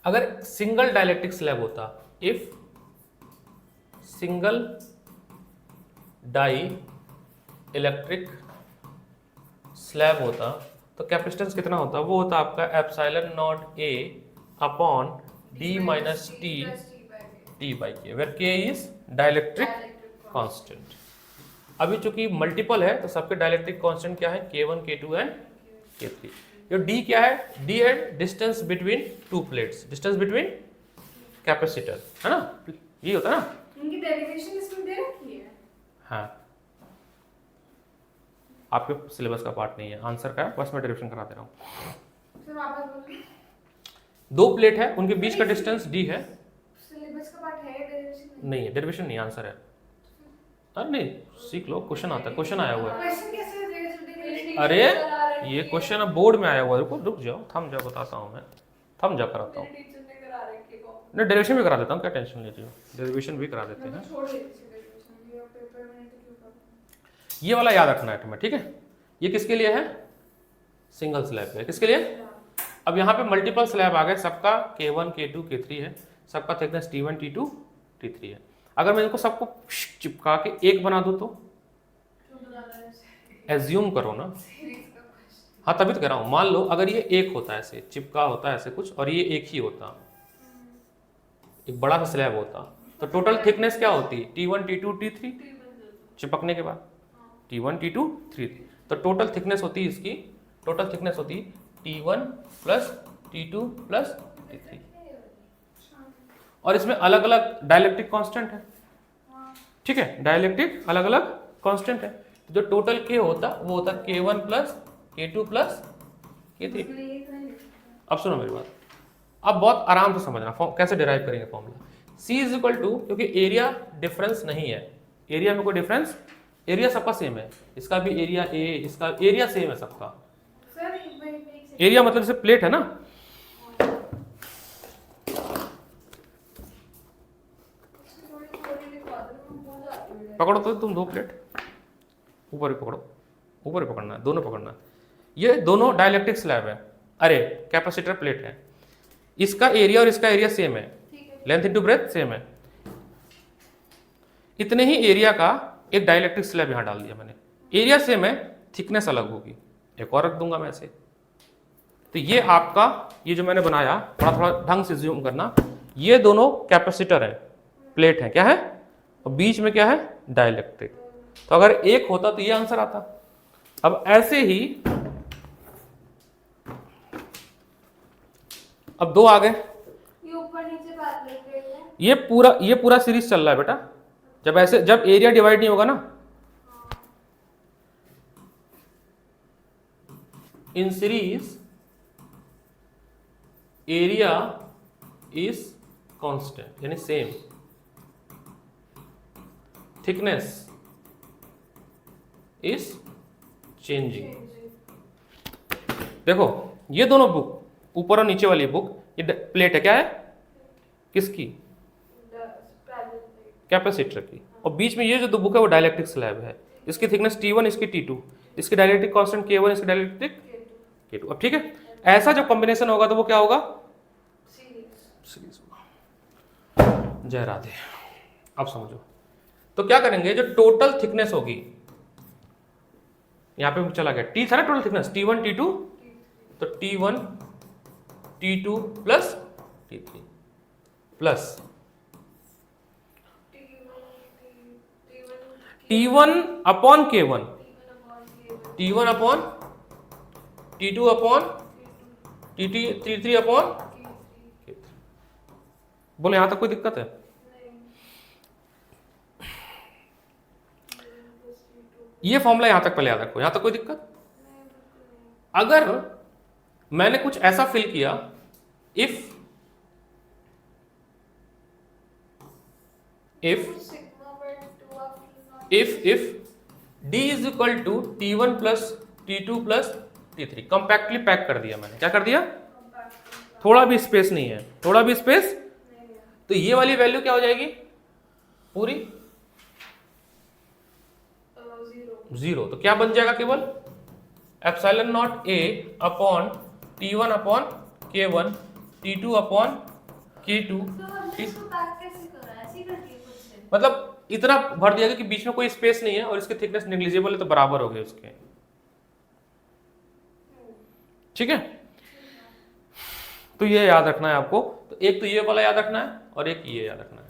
अगर सिंगल डाइलेक्ट्रिक स्लैब होता, if single dielectric slab होता तो कैपेसिटेंस कितना होता? वो होता आपका epsilon naught A upon D minus T T by K, where K is dielectric constant. अभी चूंकि मल्टीपल है तो सबके डाइलेक्ट्रिक कांस्टेंट क्या है? K1 K2 and K3। ये D क्या है? D है distance between two plates, distance between capacitor, है ना? ये होता है ना। उनकी डेरिवेशन इसमें दे रखी है। हाँ, आपके सिलेबस का पार्ट नहीं है, आंसर का है, बस मैं डेरिवेशन करा दे रहा हूँ। फिर वापस बोलिए। दो प्लेट है, उनके बीच का डिस्टेंस D है। सिलेबस का पार्ट है, डेरिवेशन नहीं है, डेरिवेशन नहीं, आंसर है। अरे नहीं, सीख लो, क्वेश्चन आता है, क्वेश्चन आया हुआ है। क्वेश्चन कैसे हो जाएगा जल्दी? अरे ये क्वेश्चन अब बोर्ड में आया हुआ है, रुको रुक जाओ, थम जाओ, बताता हूँ मैं, थम जा कराता हूँ। टीचर ने करा रखी है कॉपी। नहीं, डेरिवेशन भी करा देता हूँ, क्या टेंशन लेती हो, डेरिवेशन भी करा देते मैं हैं। तो छोड़ देती थी डेरिवेशन, ये पेपर में तो क्यों करना। ये वाला याद रखना है तुम्हें, ठीक है? ये किसके लिए है? सिंगल स्लैब है। किसके लिए? अब यहाँ पे मल्टीपल स्लैब आ गए, सबका K1 K2 K3 है, सबका थिकनेस T1 T2 T3 है। अगर मैं इनको सबको चिपका के एक बना दूं तो क्यों बनाना है इसे? एज्यूम करो ना। सीरीज का क्वेश्चन। हाँ तभी तो कह रहा हूँ, मान लो अगर ये एक होता है, ऐसे चिपका होता है ऐसे कुछ, और ये एक ही होता, एक बड़ा सा स्लैब होता, तो टोटल थिकनेस क्या होती? T1 T2 T3 चिपकने के बाद T1 T2 3, तो टोटल थिकनेस होती है इसकी, टोटल थिकनेस होती T1 plus T2 plus T3, और इसमें अलग अलग डाइलेक्ट्रिक कांस्टेंट है, ठीक है? डाइलेक्ट्रिक अलग अलग कांस्टेंट है, तो जो टोटल K होता वो होता K1 plus K2 plus K3। अब सुनो मेरी बात, अब बहुत आराम से समझना कैसे डिराइव करेंगे formula. C is equal to, क्योंकि एरिया डिफरेंस नहीं है, एरिया में कोई डिफरेंस, एरिया सबका सेम है, इसका भी एरिया A, इसका एरिया सेम है सबका। सर एक सेकंड। एरिया मतलब जैसे प्लेट है ना, थोड़ी लिखवा दो, मैं भूल जाती हूँ। पकड़ो तो तुम दो प्लेट, ऊपर ही पकड़ो, ऊपर ही पकड़ना है, दोनों पकड़ना है। ये दोनों डाइलेक्ट्रिक स्लैब है, अरे कैपेसिटर प्लेट है, इसका एरिया और इसका एरिया सेम है, ठीक है। लेंथ इनटू ब्रेथ सेम है। इतने ही एरिया का एक डाइलेक्ट्रिक स्लैब यहाँ डाल दिया मैंने, एरिया सेम है, थिकनेस अलग होगी, एक और रख दूंगा मैं ऐसे। तो ये आपका, ये जो मैंने बनाया, थोड़ा थोड़ा ढंग से जूम करना, ये दोनों कैपेसिटर है, प्लेट है, क्या है, और बीच में क्या है, डाइलेक्ट्रिक। तो अगर एक होता तो ये आंसर आता। अब ऐसे ही अब दो आ गए। ये ऊपर नीचे बात करते हैं। ये पूरा सीरीज चल रहा है बेटा। जब ऐसे, जब एरिया डिवाइड नहीं होगा ना, in series area is constant, यानी सेम, थिकनेस इज चेंजिंग। देखो ये दोनों बुक, ऊपर और नीचे वाली बुक, ये प्लेट है, क्या है, किसकी, कैपेसिटर की, और बीच में ये जो दो बुक है वो डाइलेक्ट्रिक स्लैब है। इसकी थिकनेस T1, इसकी T2, इसकी डाइलेक्ट्रिक कांस्टेंट K1, इसकी डाइलेक्ट्रिक K2। अब ठीक है, ऐसा जब कॉम्बिनेशन होगा तो वो क्या होगा, सीरीज होगा। जय राधे। अब समझो, तो क्या करेंगे, जो टोटल थिकनेस होगी, यहां पे चला गया T था ना टोटल थिकनेस, T1 T2, तो T1 T2 plus T3 plus T1 upon K1, T1 upon T2 upon T3 upon K3। बोले यहां तक कोई दिक्कत है? ये फॉर्मूला यहां तक पहले याद रखो, यहां तक कोई दिक्कत? अगर मैंने कुछ ऐसा फिल किया, if D is equal to T1 plus T2 plus T3, compactly pack कर दिया मैंने, क्या कर दिया, थोड़ा भी स्पेस नहीं है, थोड़ा भी स्पेस, तो ये वाली वैल्यू क्या हो जाएगी, पूरी जीरो। तो क्या बन जाएगा, केवल epsilon not A upon T1 upon K1, T2 upon K2, मतलब इतना भर दिया गया कि बीच में कोई स्पेस नहीं है और इसकी थिकनेस नेग्लिजिबल है, तो बराबर हो गए उसके। ठीक है, तो ये याद रखना है आपको। तो एक तो ये वाला याद रखना है और एक ये याद रखना है।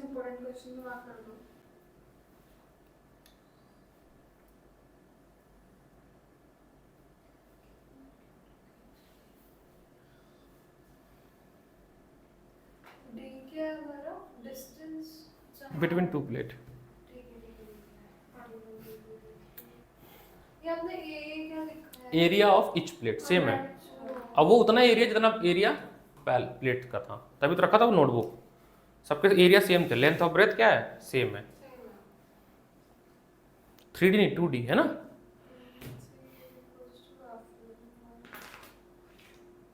इंपॉर्टेंट क्वेश्चन मार्क कर दो। डी क्या है हमारा, डिस्टेंस बिटवीन टू प्लेट। ये आपने ए क्या लिखा है, area of each plate same है। अब वो उतना एरिया जितना एरिया प्लेट का था, तभी तो रखा था वो नोटबुक, सबके एरिया सेम थे, लेंथ ऑफ ब्रेथ क्या है, सेम है। 3D नहीं 2D है ना।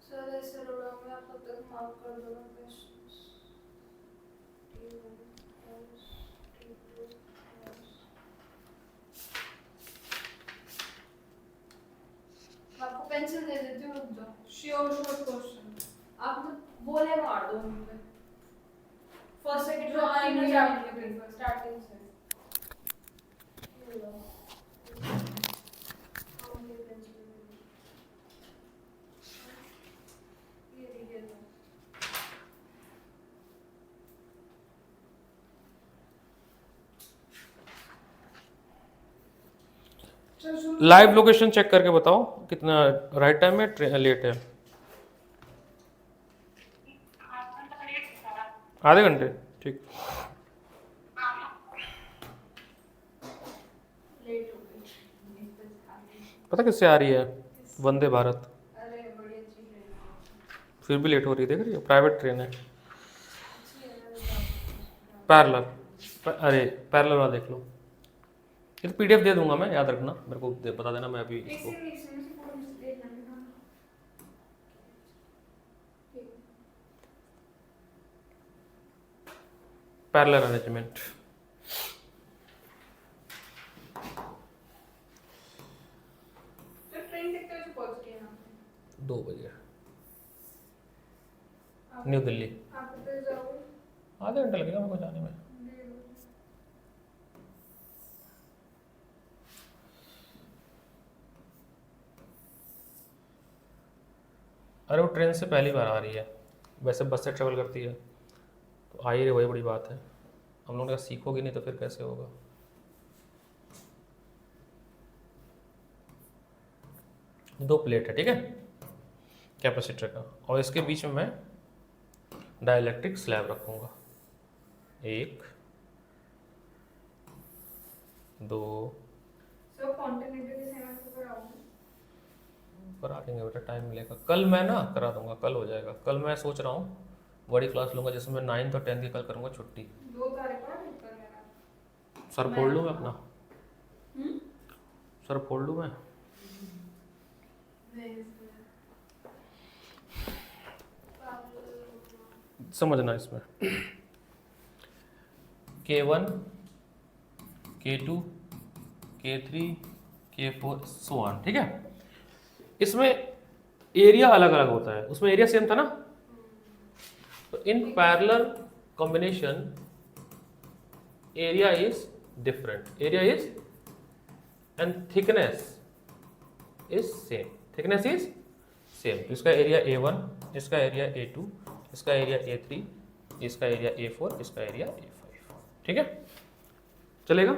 सर ऐसे रोड़ा आप तब तक मार्क कर दो क्वेश्चंस। आपको पेंसिल दे देती हूँ, रुक जाओ। श्योर क्वेश्चन आप तो बोले मार दो मुझे, फर्स्ट सेकंड जो आएंगे स्टार्टिंग से। लाइव लोकेशन चेक करके बताओ कितना राइट टाइम है, लेट है, आधे घंटे। ठीक। लेट हो गई, 1 बजे खा ली। पता किससे आ रही है? वंदे भारत। अरे बड़ी अच्छी ट्रेन है। फिर भी लेट हो रही है, देख रही हो, प्राइवेट ट्रेन है। अच्छी है ना, पैरेलल, अरे पैरेलल वाला देख लो। ये तो पीडीएफ दे दूंगा मैं, याद रखना, मेरे को बता देना, मैं अभी इसको। इसमें से पूरा मुझे देख लेना। ठीक। Parallel arrangement. तो ट्रेन कितने बजे पहुंचती है यहाँ पे? 2 बजे न्यू दिल्ली। आप कितने जाओगे? आधा घंटा लगेगा मेरे को जाने में। 1:30 बजे। अरे वो ट्रेन से पहली बार आ रही है, वैसे बस से ट्रेवल करती है तो आ ही रही, वही बड़ी बात है। हम लोगों ने कहा सीखोगे नहीं तो फिर कैसे होगा। दो प्लेट है, ठीक है, कैपेसिटर का, और इसके बीच में मैं डाइलेक्ट्रिक स्लैब रखूंगा। 1 2 So continuity के सेवन से कराओगे? करा देंगे बेटा, टाइम मिलेगा। कल मैं ना करा दूंगा, कल हो जाएगा। कल मैं सोच रहा हूँ बड़ी क्लास लूँगा, जैसे मैं 9th और 10th की कल करूँगा छुट्टी। 2 तारीख को पेपर मेरा। सर फोड़ लूँ मैं अपना? हम्म? सर फोड़ लूँ मैं? समझना इसमें K1 K2 K3 K4 so on, ठीक है। इसमें एरिया अलग अलग होता है, उसमें एरिया सेम था ना। तो in parallel combination area is different, area is and thickness is same, thickness is same. इसका एरिया A1, इसका एरिया A2, इसका एरिया A3, इसका एरिया A4, इसका एरिया A5, ठीक है, चलेगा।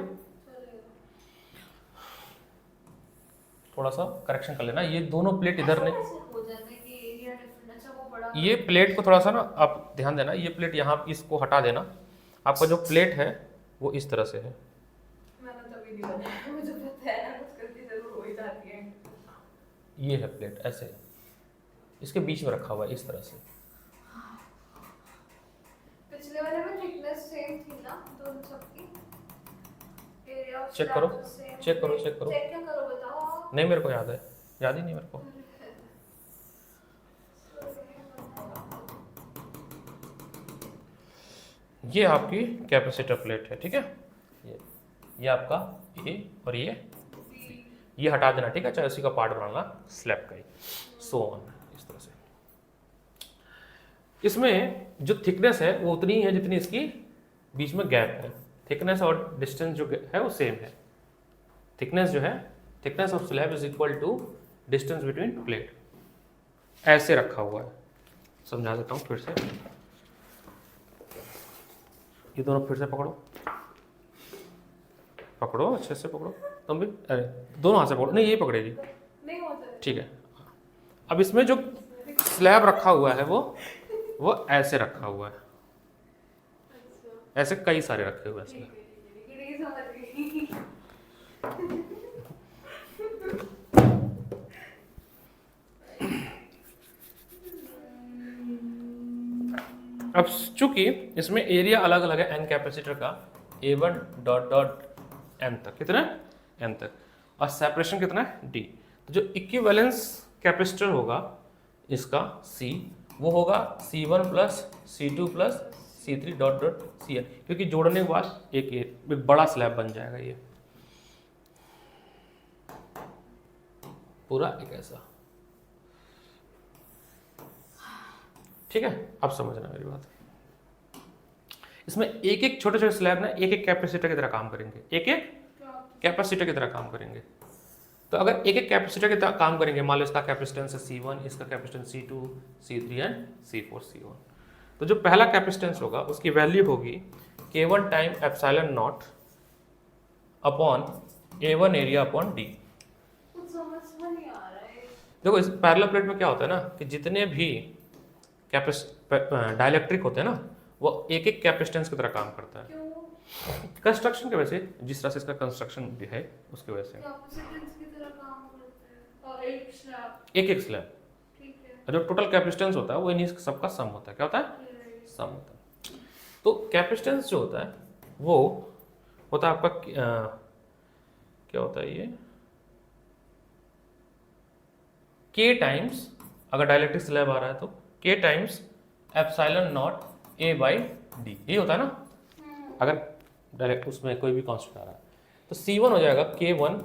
थोड़ा सा करेक्शन कर लेना, ये दोनों प्लेट इधर नहीं, हो जाता है कि एरिया डिफरेंट। अच्छा वो बड़ा ये प्लेट को थोड़ा सा ना आप ध्यान देना, ये प्लेट यहाँ इसको हटा देना। आपका जो प्लेट है वो इस तरह से है। मैंने तभी नहीं बताया, मुझे पता है ना, कुछ गलती जरूर हो ही जाती है। ये है प्लेट ऐसे, इसके बीच में रखा हुआ है इस तरह से। पिछले वाले में थिकनेस सेम थी ना दोनों सबकी? एरिया चेक करो, चेक करो, चेक करो। चेक क्या करो बताओ। नहीं मेरे को याद है, याद ही नहीं मेरे को। ये आपकी कैपेसिटर प्लेट है, ठीक है। ये आपका ए और ये हटा देना, ठीक है, चाहे उसी का पार्ट बनाना स्लैब का ही, सो ऑन, इस तरह से। इसमें जो थिकनेस है वो उतनी ही है जितनी इसकी बीच में गैप है। थिकनेस और डिस्टेंस जो है वो सेम है। थिकनेस जो है, thickness of slab is equal to distance between plate, ऐसे रखा हुआ है। समझा देता हूँ फिर से, ये दोनों फिर से पकड़ो, पकड़ो अच्छे से पकड़ो, तुम भी, अरे दोनों हाथ से पकड़ो, नहीं ये पकड़ेगी, नहीं होता ठीक है। अब इसमें जो स्लैब रखा हुआ है वो ऐसे रखा हुआ है, ऐसे कई सारे रखे हुए हैं स्लैब। अब चूंकि इसमें एरिया अलग अलग है एन कैपेसिटर का, A1 डॉट डॉट एन तक, कितना है एन तक, और सेपरेशन कितना है D। तो जो इक्विवेलेंस कैपेसिटर होगा इसका C, वो होगा C1 plus C2 plus C3 dot dot Cn, क्योंकि जोड़ने के बाद एक बड़ा स्लैब बन जाएगा ये पूरा एक ऐसा, ठीक है। अब समझना मेरी बात, इसमें एक एक छोटे छोटे स्लैब ना एक एक कैपेसिटर की तरह काम करेंगे, एक एक कैपेसिटर की तरह काम करेंगे। तो अगर एक एक कैपेसिटर की तरह काम करेंगे, मान लो इसका कैपेसिटेंस है C1, इसका capacitance C2, C3 and C4 C1, तो जो पहला कैपेसिटेंस होगा उसकी वैल्यू होगी K1 time epsilon not upon A1 area upon D। कुछ समझ में नहीं आ रहा है। देखो इस पैरेलल प्लेट में क्या होता है ना कि जितने भी डाइलेक्ट्रिक होते हैं ना वो एक एक कैपेसिटेंस की तरह काम करता है क्यों? कंस्ट्रक्शन की वजह से, जिस तरह से इसका कंस्ट्रक्शन भी है उसकी वजह से। कैपेसिटेंस की तरह काम करते हैं। और एक स्लैब। एक एक स्लैब, ठीक है। जो टोटल कैपेसिटेंस होता है वो इन्हीं सबका सम होता है। क्या होता है? ये सम होता है। तो कैपेसिटेंस जो होता है वो होता है आपका क्या होता है ये, के टाइम्स, अगर डाइलेक्ट्रिक स्लैब आ रहा है तो के times epsilon naught A by D, ये होता है ना। अगर डायरेक्ट उसमें कोई भी कांस्टेंट आ रहा है तो C1 हो जाएगा K1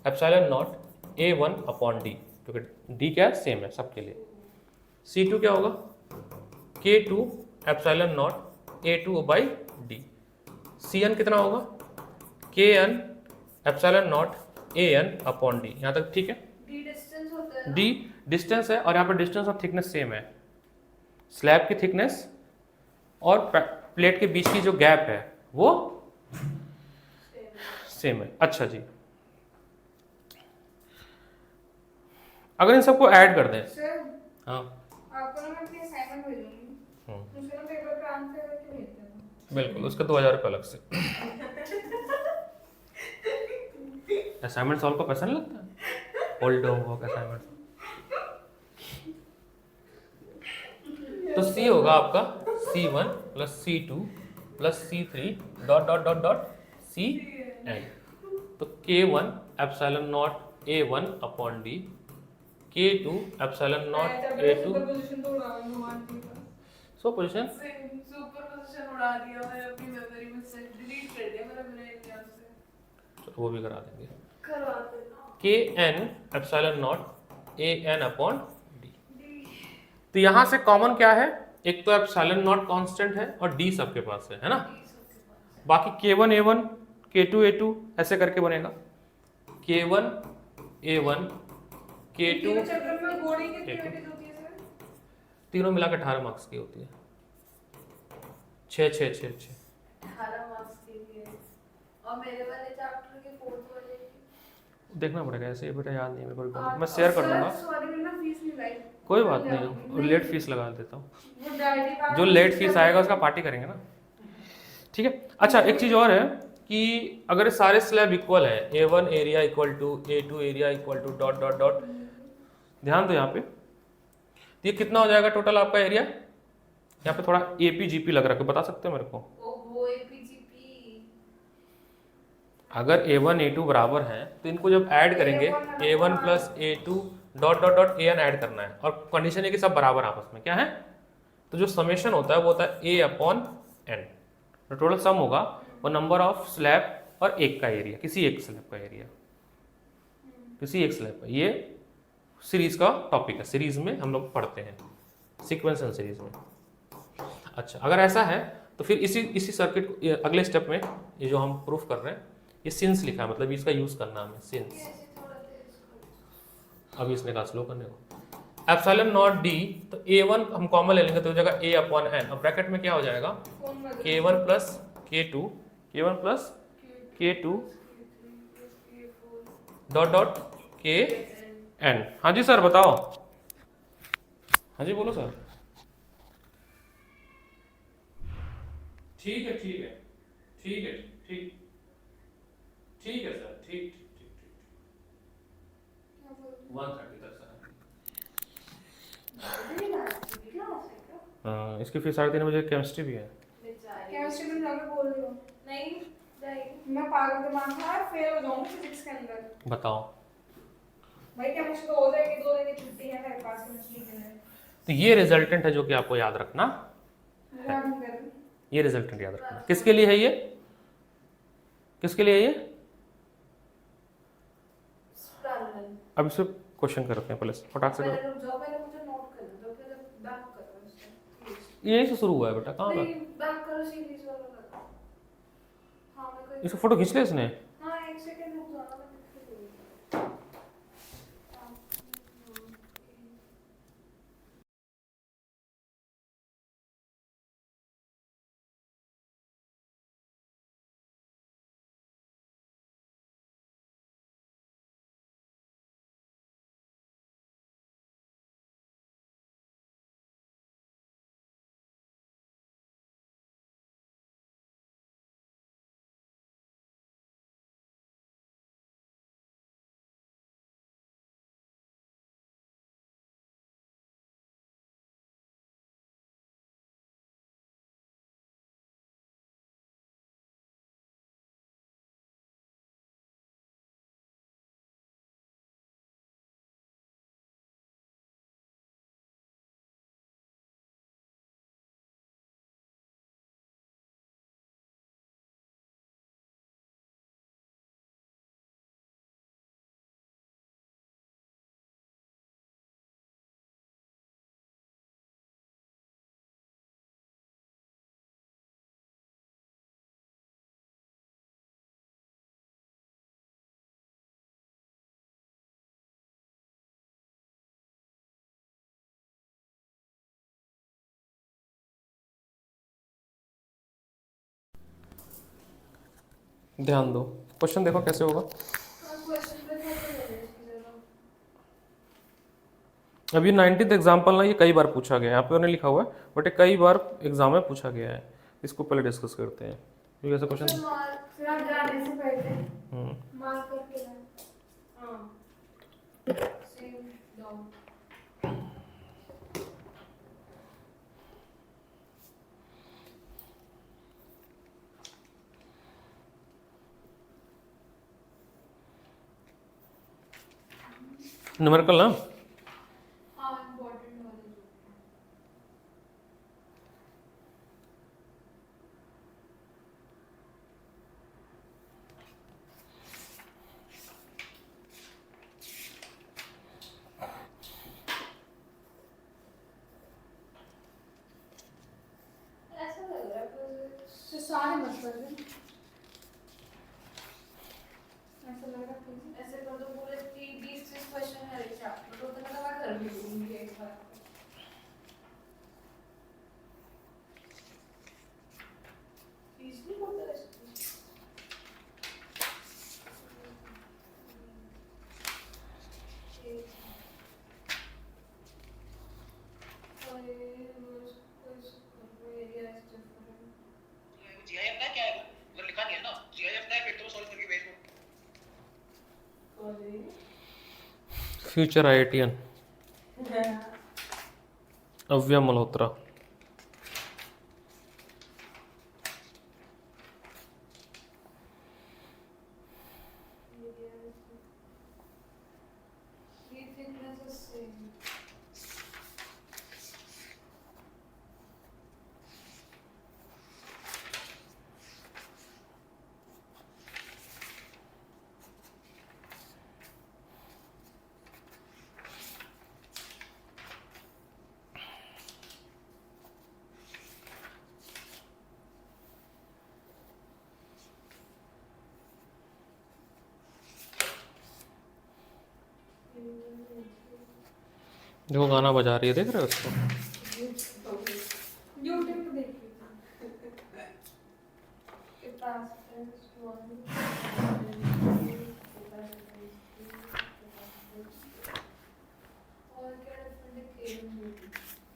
epsilon not A1 upon D, क्योंकि डी क्या है, सेम है सबके लिए। C2 क्या होगा, K2 epsilon not A2 by D. Cn कितना होगा, Kn epsilon not An upon D. यहाँ तक ठीक है। डी डिस्टेंस होता है ना? डी डिस्टेंस है और यहाँ पर डिस्टेंस और थिकनेस सेम है। स्लैब की थिकनेस और प्लेट के बीच की जो गैप है वो सेम है। अच्छा जी, अगर इन सबको ऐड कर दें, सर हाँ आपको ना मैं अपनी असाइनमेंट भेजूंगी, उसके ना पेपर पे आंसर करके भेज देना। बिल्कुल, उसके 2000 रुपये अलग से। असाइनमेंट सॉल्व का पैसा नहीं लगता है, होल्ड होमवर्क असाइनमेंट। तो सी होगा आपका C1 plus C2 plus C3 dot dot dot dot Cn। तो K1 epsilon not A1 upon D, K2 epsilon not A2 superposition तो उड़ा भगवान जी का। सो पोजीशन। सुपरपोजिशन उड़ा दिया मैंने अपनी मेमोरी में से, डिलीट कर दिया मेरा ब्रेन यहाँ से। वो भी करा देंगे। करवा देना। Kn epsilon not An upon D. तो यहाँ से कॉमन क्या है, एक तो एप्सिलॉन नॉट कांस्टेंट है और डी सबके पास है ना। बाकी K1 A1 K2 A2 ऐसे करके बनेगा। K1 A1 K2 तीनों चैप्टर में बॉडी कितनी K2, वेटेज होती है सर? तीनों मिला के 18 मार्क्स की होती है। 6 6 6 6 18 मार्क्स के लिए। और मेरे वाले चैप्टर के फोर्थ वाले की देखना पड़ेगा ऐसे, ये बेटा याद नहीं है मेरे को, मैं शेयर कर दूंगा। सॉरी मैंने ना फीस नहीं लाई। कोई बात नहीं, और लेट फीस लगा देता हूँ। वो डायरी जो लेट फीस आएगा उसका पार्टी करेंगे ना, ठीक है। अच्छा एक चीज़ और है कि अगर सारे स्लैब इक्वल है, A1 area equal to A2 area equal to dot dot dot, ध्यान दो यहाँ पे, तो ये कितना हो जाएगा टोटल आपका एरिया। यहाँ पे थोड़ा APGP लग रहा है, बता सकते हो मेरे को। ओहो एपीजीपी। अगर A1 A2 बराबर है तो इनको जब ऐड करेंगे A1 plus A2 dot dot dot An add करना है, और कंडीशन है कि सब बराबर आपस में क्या है। तो जो समेशन होता है वो होता है A अपॉन N, तो टोटल सम होगा वो नंबर ऑफ स्लैब और एक का एरिया, किसी एक स्लैब का एरिया, किसी एक स्लैब का। ये सीरीज का टॉपिक है, सीरीज में हम लोग पढ़ते हैं, सीक्वेंशियल सीरीज में। अच्छा अगर ऐसा है तो फिर इसी सर्किट अगले स्टेप में ये जो हम प्रूफ कर रहे हैं, ये सिंस लिखा है, मतलब इसका यूज करना हमें सिंस। अभी इसने कहा स्लो करने को। एप्सिलॉन नॉट डी, तो A1 हम कॉमन ले लेंगे तो हो जाएगा A अपॉन N, और ब्रैकेट में क्या हो जाएगा K1 plus K2 K1 plus K2 dot dot Kn। हाँ जी सर बताओ। हाँ जी बोलो सर। ठीक है ठीक है ठीक है ठीक ठीक है सर, ठीक ठीक ठीक ठीक 1:30 तक सर। हाँ इसकी फिर 3:30 बजे केमिस्ट्री भी है। केमिस्ट्री में जाके बोल रही हो नहीं जाएगी। मैं पागल दिमाग में यार फेल हो जाऊंगी फिजिक्स के अंदर। बताओ, भाई केमिस्ट्री तो हो जाएगी, 2 दिन की छुट्टी है मेरे पास केमिस्ट्री के लिए। तो ये रिजल्टेंट है जो कि आपको याद रखना, याद नहीं कर रही। ये रिजल्टेंट याद रखना। किसके लिए है ये, किसके लिए है ये। पैरेलल। अब इसे क्वेश्चन करते हैं पहले फटाक से पहले करो। रुक जाओ, पहले मुझे नोट करना दो, पहले बैक करो इसको। यहीं से शुरू हुआ है बेटा, कहाँ नहीं का बैक करो सीरीज वाला करो। हाँ मैं कोई इसको फोटो खींच ले इसने। ध्यान दो, क्वेश्चन देखो कैसे होगा। क्वेश्चन पे फोकस करो इसकी जगह। अब ये 19th एग्जाम्पल ना, ये कई बार पूछा गया है, यहाँ पे उन्होंने लिखा हुआ है बट ये कई बार एग्जाम में पूछा गया है। इसको पहले डिस्कस करते हैं, ये कैसा फिर क्वेश्चन। मार्क फिर आप जाने से पहले मार्क करके ना। हाँ सेव डाउन। न्यूमेरिकल ना। हाँ इम्पोर्टेंट वाले जो ऐसा लग रहा है तो सारे मत कर दे। ऐसा लग रहा है ऐसे कर दो पूरे 20-30 क्वेश्चन है एक चैप्टर तो मैं कर भी दूंगी एक बार। इजली होता है जीआईएफ का क्या है? उधर लिखा नहीं है ना, जीआईएफ का है, फिर तो सॉल्व करके भेज दो। Future IITian अव्या Malhotra. देखो गाना बजा रही है, देख रहे हो उसको। यूट्यूब पे देख कितना और क्या डिफरेंट गेम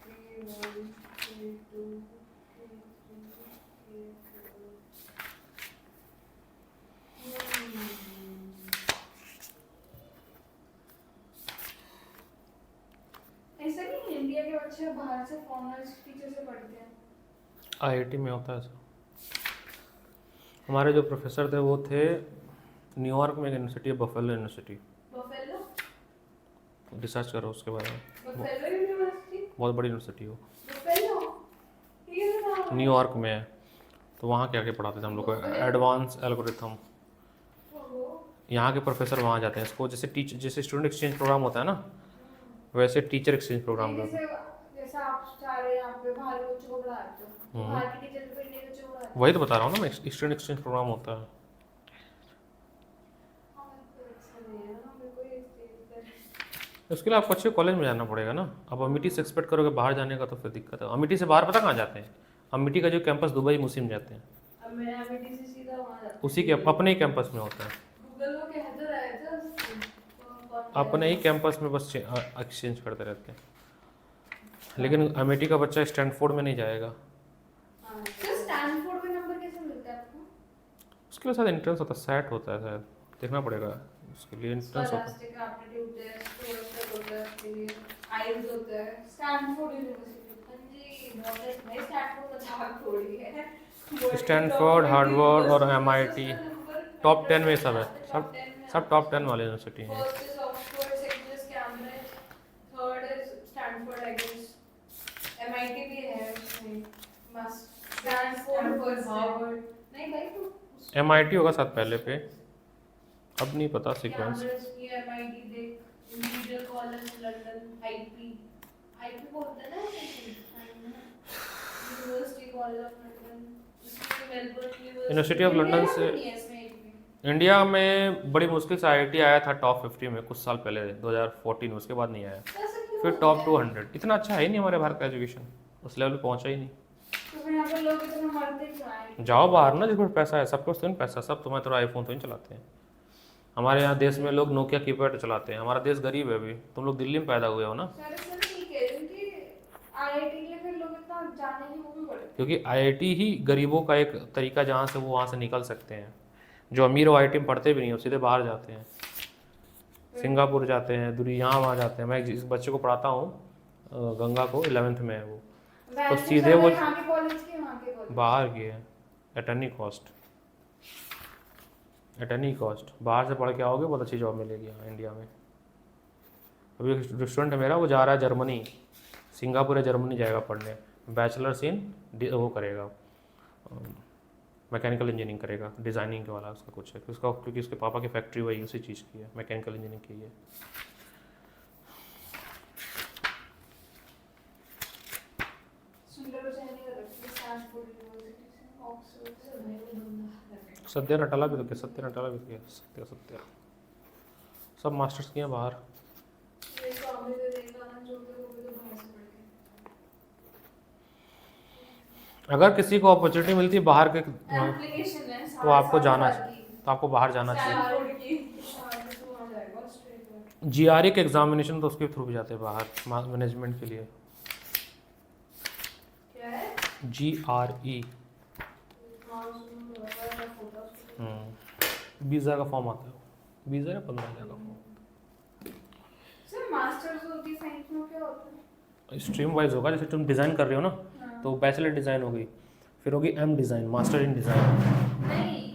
K1 K2 ऐसा नहीं इंडिया के बच्चे बाहर से फॉरेनर्स टीचर से पढ़ते हैं। IIT में होता है ऐसा। हमारे जो प्रोफेसर थे वो थे न्यूयॉर्क में एक यूनिवर्सिटी है, बफेलो यूनिवर्सिटी। बफेलो रिसर्च करो उसके बारे में, बफेलो यूनिवर्सिटी बहुत बड़ी यूनिवर्सिटी हो, बफेलो ये ना न्यूयॉर्क में है। तो वहाँ क्या क्या पढ़ाते थे हम लोग को, एडवांस एल्गोरिथम। यहाँ के प्रोफेसर वहाँ जाते हैं, इसको जैसे जैसे स्टूडेंट एक्सचेंज प्रोग्राम होता है ना, वैसे टीचर एक्सचेंज प्रोग्राम का। जैसे जैसे आप सारे यहाँ पे बाहर के बच्चों को पढ़ाते हो बाहर के टीचर को इंडिया के बच्चों को पढ़ाते वही तो बता रहा हूँ ना मैं, स्टूडेंट एक्सचेंज प्रोग्राम होता है। उसके लिए आपको अच्छे कॉलेज में जाना पड़ेगा ना। अब अमिटी से एक्सपेक्ट करोगे बाहर जाने का तो फिर दिक्कत है। अमिटी से बाहर पता कहाँ जाते हैं, अमिटी का जो कैंपस दुबई मुसीम जाते हैं, अब मैं एमआईटी से सीधा वहाँ जाता उसी के अपने ही कैंपस में होता है, गूगल वो कहते रहे थे अपने ही कैंपस में बस एक्सचेंज करते रहते हैं। लेकिन अमिटी का बच्चा स्टैनफोर्ड में नहीं जाएगा, तो स्टैनफोर्ड में नंबर कैसे मिलता है आपको? उसके लिए शायद एंट्रेंस होता है, सेट होता है शायद, देखना पड़ेगा उसके लिए एंट्रेंस होता है। स्कॉलास्टिक एप्टीट्यूड टेस्ट कोर्स होता है उसके लिए आईएलटीएस होता है स्टैनफोर्ड यूनिवर्सिटी। हाँ जी बहुत है स्टैनफोर्ड का झाग थोड़ी है। स्टैनफोर्ड, हार्वर्ड और MIT टॉप 10 में सब है, सब टॉप 10 वाले यूनिवर्सिटी हैं। First is Oxford, second is Cambridge, third is Stanford I guess. MIT भी है उसमें मस्त स्टैनफोर्ड हार्वर्ड नहीं भाई तो MIT होगा साथ पहले पे, अब नहीं पता सीक्वेंस। कैम्ब्रिज की एमआईटी देख individual college London IP IP बोलते हैं ना यूनिवर्सिटी कॉलेज ऑफ लंदन उसकी मेलबर्न यूनिवर्सिटी ऑफ लंदन से इंडिया में बड़ी मुश्किल से IIT आया था टॉप 50 में कुछ साल पहले 2014, उसके बाद नहीं आया। फिर टॉप 200, इतना अच्छा है ही नहीं हमारे भारत का एजुकेशन, उस लेवल पे पहुंचा ही नहीं। तो फिर यहाँ पे लोग इतना मरते क्यों आए? जाओ बाहर ना, जिसमें पैसा है, सबके पास तो नहीं पैसा, सब तुम्हारे तरह आईफोन तो नहीं चलाते हैं। हमारे यहाँ देश में लोग नोकिया कीपैड चलाते हैं, हमारा देश गरीब है अभी, तुम लोग दिल्ली में पैदा हुए हो ना। सर सर ठीक है, क्योंकि आईआईटी के लिए फिर लोग इतना जाने की वो भी पड़ते क्योंकि आईआईटी ही गरीबों का एक तरीका, जहाँ से वो वहाँ से निकल सकते हैं। जो अमीर वो आईआईटी में पढ़ते भी नहीं, वो सीधे बाहर जाते हैं, सिंगापुर जाते हैं, दूरी यहाँ वहाँ जाते हैं। मैं इस बच्चे को पढ़ाता हूँ, गंगा को, 11th में है वो, हैं। तो सीधे वो यहाँ के कॉलेज के वहाँ के कॉलेज। बाहर की है, at any cost, at any cost बाहर से पढ़ के आओगे बहुत अच्छी जॉब मिलेगी यहाँ इंडिया में। अभी एक स्टूडेंट है मेरा, वो जा रहा है जर्मनी, सिंगापुर या जर्मनी जाएगा पढ़ने, बैचलर्स इन वो करेगा, मैकेनिकल इंजीनियरिंग करेगा, डिज़ाइनिंग के वाला उसका कुछ है, उसका क्योंकि उसके पापा की फैक्ट्री वही उसी चीज़ की है, मैकेनिकल इंजीनियरिंग की है। सुंदर बच्चा नहीं रखती स्टैनफोर्ड यूनिवर्सिटी से, ऑक्सफोर्ड से। सत्या नटाला भी तो क्या, सत्या नटाला भी तो क्या, सत्या सत्या सब मास्टर्स किए हैं बाहर। ये तो अभी तो देखा ना, जो तो वो भी तो बाहर से पढ़ के। अगर किसी को अपॉर्चुनिटी मिलती है बाहर के, एप्लीकेशन है तो आपको जाना चाहिए, तो आपको बाहर जाना चाहिए। स्टैनफोर्ड की तो वहाँ जाएगा ऑस्ट्रेलिया। जीआरई के एग्जामिनेशन तो उसके थ्रू भी जाते हैं बाहर, मैनेजमेंट के लिए। क्या है? जीआरई हाँ उसमें वाला फोटो। वीज़ा का फॉर्म आता है, वीज़ा या 15,000 का फॉर्म। सर मास्टर्स होती साइंस में क्या होता है? स्ट्रीम वाइज होगा, जैसे तुम डिज़ाइन कर रहे हो ना, तो बैचलर डिज़ाइन हो गई, फिर होगी M design, master in design, नहीं,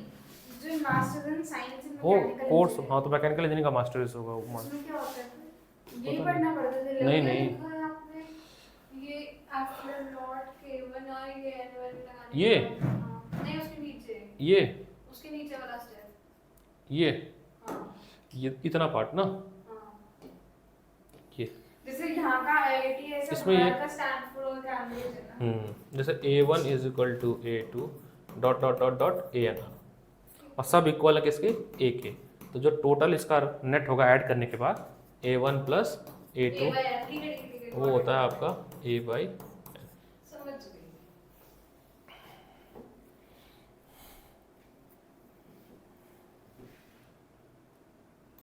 जो मास्टर्स इन साइंस इन वो मैकेनिकल कोर्स। हाँ तो मैकेनिकल इंजीनियरिंग का मास्टर्स होगा वो। उसमें क्या होता है? यही पता पढ़ना पड़ता है। नहीं, नहीं। लिखा है आपने ये आफ्टर नॉट K1 और ये N1 लगाने ये? के बाद, हाँ। नहीं उसके नीचे, ये उसके नीचे वाला स्टेप। ये हाँ ये इतना पार्ट ना, हाँ। ये जैसे यहाँ का IIT है, ऐसा इसमें ये- बाहर का स्टैनफोर्ड और कैम्ब्रिज है ना। जैसे A1 is equal to A2 dot dot dot dot AN, और सब इक्वल है किसके, A के। तो जो टोटल इसका नेट होगा ऐड करने के बाद A1 plus A2, A by N, ठीक है, ठीक है, ठीक है। वो होता है आपका A बाई